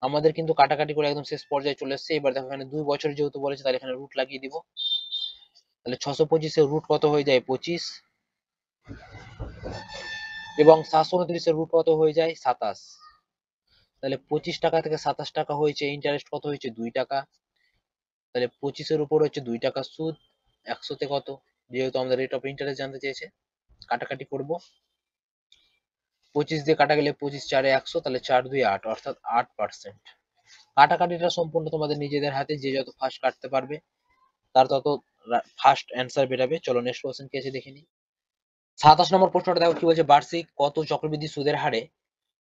আমাদের কিন্তু কাটাকাটি করে একদম শেষ পর্যায়ে চলে এসেছে। এবার দেখো এখানে 2 বছর যেহেতু বলেছে, তাহলে এখানে রুট লাগিয়ে দিব। তাহলে 625 এর রুট কত হয়ে যায়? 25, এবং 729 এর রুট কত হয়ে যায়? 27। তাহলে 25 টাকা থেকে 27 টাকা হয়েছে, ইন্টারেস্ট কত হয়েছে? 2 টাকা। তাহলে 25 এর উপর হচ্ছে 2 টাকা সুদ, 100 তে কত? যেহেতু আমাদের রেট অফ ইন্টারেস্ট জানতে চেয়েছে, কাটাকাটি করব। 25 দিয়ে কাটা গেলে 25 4 100, তাহলে 4 2 8, অর্থাৎ 8%। কাটাকাটিটা সম্পূর্ণ তোমাদের নিজেদের হাতে, যে যত ফাস্ট কাটতে পারবে তার তত ফাস্ট অ্যান্সার বেরাবে। চলো নেক্সট কোশ্চেন কি আছে দেখে নিই। 27 নম্বর প্রশ্নটা দেখো কি বলছে, বার্ষিক কত চক্রবৃদ্ধি সুদের হারে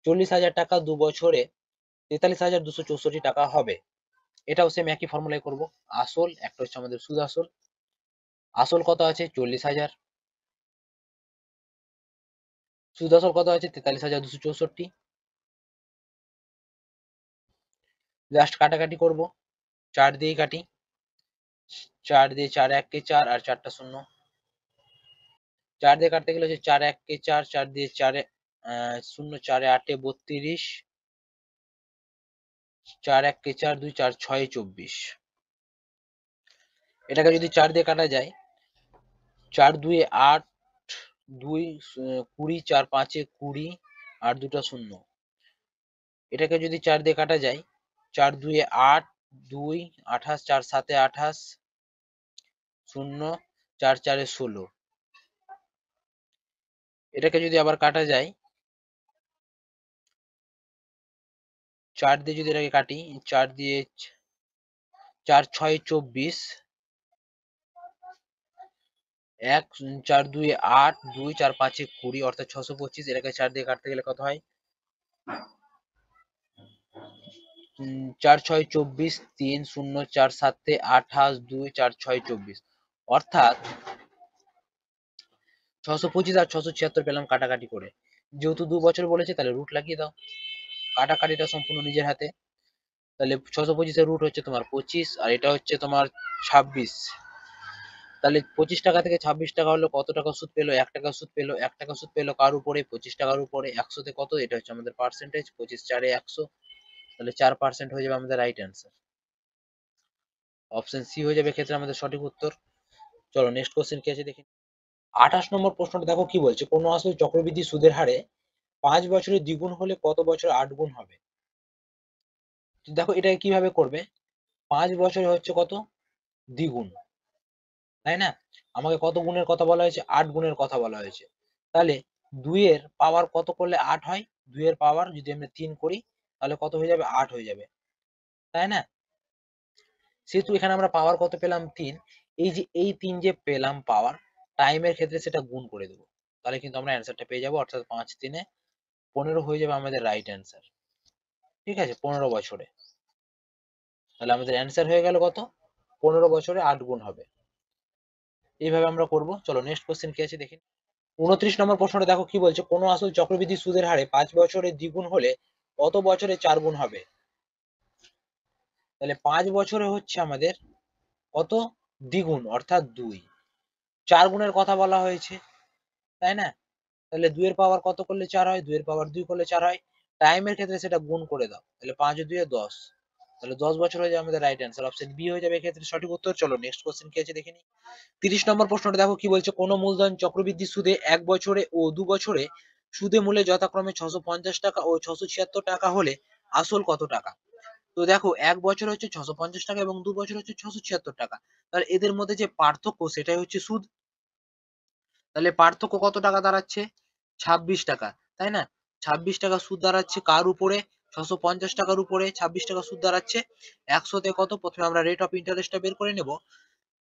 40,000 টাকা 2 বছরে 43,264 টাকা হবে? এটাও সেম একই ফর্মুলায় করব। আসল, একটা হচ্ছে আমাদের সুদ আসল। আসল কত আছে? 40,000। সুদ আসল কত আছে? 43,264। জাস্ট কাটাকাটি করব, 4 দিয়েই কাটি, 4 দিয়ে 4 1 কে 4, আর 4টা শূন্য। 4 দিয়ে কাটতে গেলে হচ্ছে 4 1 কে 4, 4 দিয়ে 4 শূন্য, 4 8 32, 4 1 কে 4, 2 4 6 24। এটাকে যদি 4 দিয়ে কাটা যায়, 4 2 8, 2 20, 4 5 20, আর দুটো শূন্য। এটাকে যদি 4 দিয়ে কাটা যায়, 4 2 8, 2 28, 4 7 28, 0 4 4 16। এটাকে যদি আবার কাটা যায়, 4 দিয়ে যদি এটাকে কাটি, 4 দিয়ে 4 6 24, 1 4 2 8, 2 4 5 20, অর্থাৎ 625। এটাকে 4 দিয়ে কাটতে গেলে কত হয়? 4 6 24, 3 0 4 7 28, 2 4 6 24, অর্থাৎ 625 আর 676 পেলাম কাটাকাটি করে। যেহেতু 2 বছর বলেছে, তাহলে রুট লাগিয়ে দাও। কাটাকাটিটা সম্পূর্ণ নিজের হাতে। তাহলে 625 এর রুট হচ্ছে তোমার 25, আর এটা হচ্ছে তোমার 26। তাহলে 25 টাকা থেকে 26 টাকা হলো কত টাকা সুদ পেলো? 1 টাকা সুদ পেলো। 1 টাকা সুদ পেলো কার উপরে? 25 টাকার উপরে। 100 তে কত? এটা হচ্ছে আমাদের পার্সেন্টেজ, 25 4 100, তাহলে 4% হয়ে যাবে আমাদের রাইট অ্যান্সার। অপশন সি হয়ে যাবে ক্ষেত্রে আমাদের সঠিক উত্তর। চলো নেক্সট কোশ্চেন কি আছে দেখি। 28 নম্বর প্রশ্নটা দেখো কি বলছে, কোন আসলে চক্রবৃদ্ধি সুদের হারে 5 বছরে দ্বিগুণ হলে কত বছরে 8 গুণ হবে? দেখো এটা কিভাবে করবে, 5 বছরে হচ্ছে কত? দ্বিগুণ। তাই না? আমাকে কত গুণের কথা বলা হয়েছে? 8 গুণের কথা বলা হয়েছে। তাহলে 2 এর পাওয়ার কত করলে 8 হয়? 2 এর পাওয়ার যদি আমরা 3 করি তাহলে কত হয়ে যাবে? 8 হয়ে যাবে। তাই না? সেহেতু এখানে আমরা পাওয়ার কত পেলাম? 3। এই যে এই 3 যে পেলাম পাওয়ার, টাইমের ক্ষেত্রে সেটা গুণ করে দেব। তাহলে কিন্তু আমরা অ্যান্সারটা পেয়ে যাবো। অর্থাৎ 5 3 এ 15 হয়ে যাবে আমাদের রাইট অ্যান্সার। ঠিক আছে? 15 বছরে। তাহলে আমাদের অ্যান্সার হয়ে গেল কত? 15 বছরে 8 গুণ হবে। এইভাবে আমরা করব। চলো নেক্সট কোয়েশ্চেন কি আছে দেখি। 29 নম্বর প্রশ্নটা দেখো কি বলছে, কোন আসল চক্রবৃদ্ধি সুদের হারে 5 বছরে দ্বিগুণ হলে কত বছরে 4 গুণ হবে? তাহলে 5 বছরে হচ্ছে আমাদের কত? দ্বিগুণ অর্থাৎ 2। 4 গুণের কথা বলা হয়েছে, তাই না? তাহলে 2 এর পাওয়ার কত করলে 4 হয়? 2 এর পাওয়ার 2 করলে 4 হয়। টাইমের ক্ষেত্রে সেটা গুণ করে দাও। তাহলে 5 2 এ 10। তাহলে 10 বছর হয়ে যাবে আমাদের রাইট অ্যান্সার। অপশন বি হয়ে যাবে এক্ষেত্রে সঠিক উত্তর। চলো নেক্সট কোশ্চেন কি আছে দেখে নিই। 30 নম্বর প্রশ্নটা দেখো কি বলছে, কোন মূলধন চক্রবৃদ্ধি সুদে 1 বছরে ও 2 বছরে সুদে মূলে যথাক্রমে 650 টাকা ও 676 টাকা হলে আসল কত টাকা? তো দেখো 1 বছর হচ্ছে 650 টাকা এবং 2 বছর হচ্ছে 676 টাকা। তাহলে এদের মধ্যে যে পার্থক্য সেটাই হচ্ছে সুদ। তাহলে পার্থক্য কত টাকা দাঁড়াচ্ছে? 26 টাকা, তাই না? 26 টাকা সুদ দাঁড়াচ্ছে কার উপরে? 650 টাকার উপরে 26 টাকা সুদ দাঁড়াচ্ছে। 100 তে কত? প্রথমে আমরা রেট অফ ইন্টারেস্টটা বের করে নেব।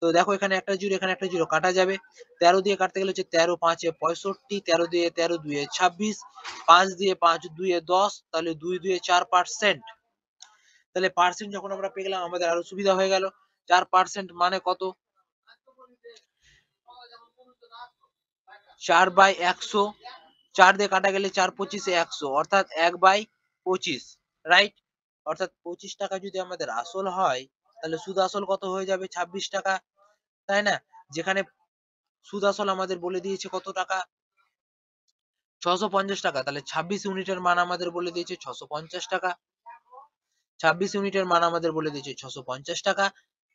তো দেখো এখানে একটা জিরো, এখানে একটা জিরো কাটা যাবে। 13 দিয়ে কাটতে গেলে হচ্ছে 13 5 এ 65, 13 দিয়ে 13 2 এ 26, 5 দিয়ে 5 2 এ 10, তাহলে 2 2 এ 4%। তাহলে পার্সেন্ট যখন আমরা পেয়ে গেলাম আমাদের আরো সুবিধা হয়ে গেল। 4% মানে কত? 4/100। 4 দিয়ে কাটা গেলে 4 25 এ 100 অর্থাৎ 1/25, রাইট? অর্থাৎ 25 টাকা যদি আমাদের আসল হয় তাহলে সুদ আসল কত হয়ে যাবে? 26 টাকা, তাই না? যেখানে সুদ আসল আমাদের বলে দিয়েছে কত টাকা? 650 টাকা। তাহলে 26 ইউনিটের মান আমাদের বলে দিয়েছে 650 টাকা। 26 ইউনিটের মান আমাদের বলে দিয়েছে 650 টাকা।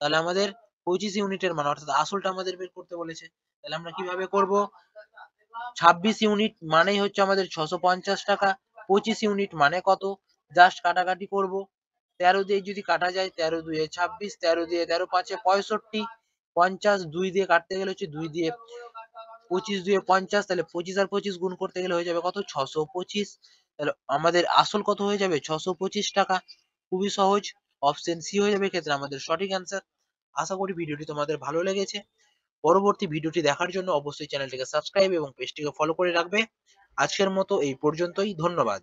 তাহলে আমাদের 25 ইউনিটের মান অর্থাৎ আসলটা আমাদের বের করতে বলেছে। তাহলে আমরা কিভাবে করব? 26 ইউনিট মানেই হচ্ছে আমাদের 650 টাকা। 25 ইউনিট মানে কত? জাস্ট কাটাকাটি করব। 13 দিয়ে যদি কাটা যায় 13 2 এ 26, 13 দিয়ে 13 5 এ 65, 50 2 দিয়ে কাটতে গেলে হচ্ছে 2 দিয়ে 25 2 এ 50, তাহলে 25 আর 25 গুণ করতে গেলে হয়ে যাবে কত? 625। তাহলে আমাদের আসল কত হয়ে যাবে? 625 টাকা। খুবই সহজ। অপশন সি হয়ে যাবে এক্ষেত্রে আমাদের সঠিক অ্যান্সার। আশা করি ভিডিওটি তোমাদের ভালো লেগেছে। পরবর্তী ভিডিওটি দেখার জন্য অবশ্যই চ্যানেলটিকে সাবস্ক্রাইব এবং পেজটিকে ফলো করে রাখবে। আজকের মতো এই পর্যন্তই। ধন্যবাদ।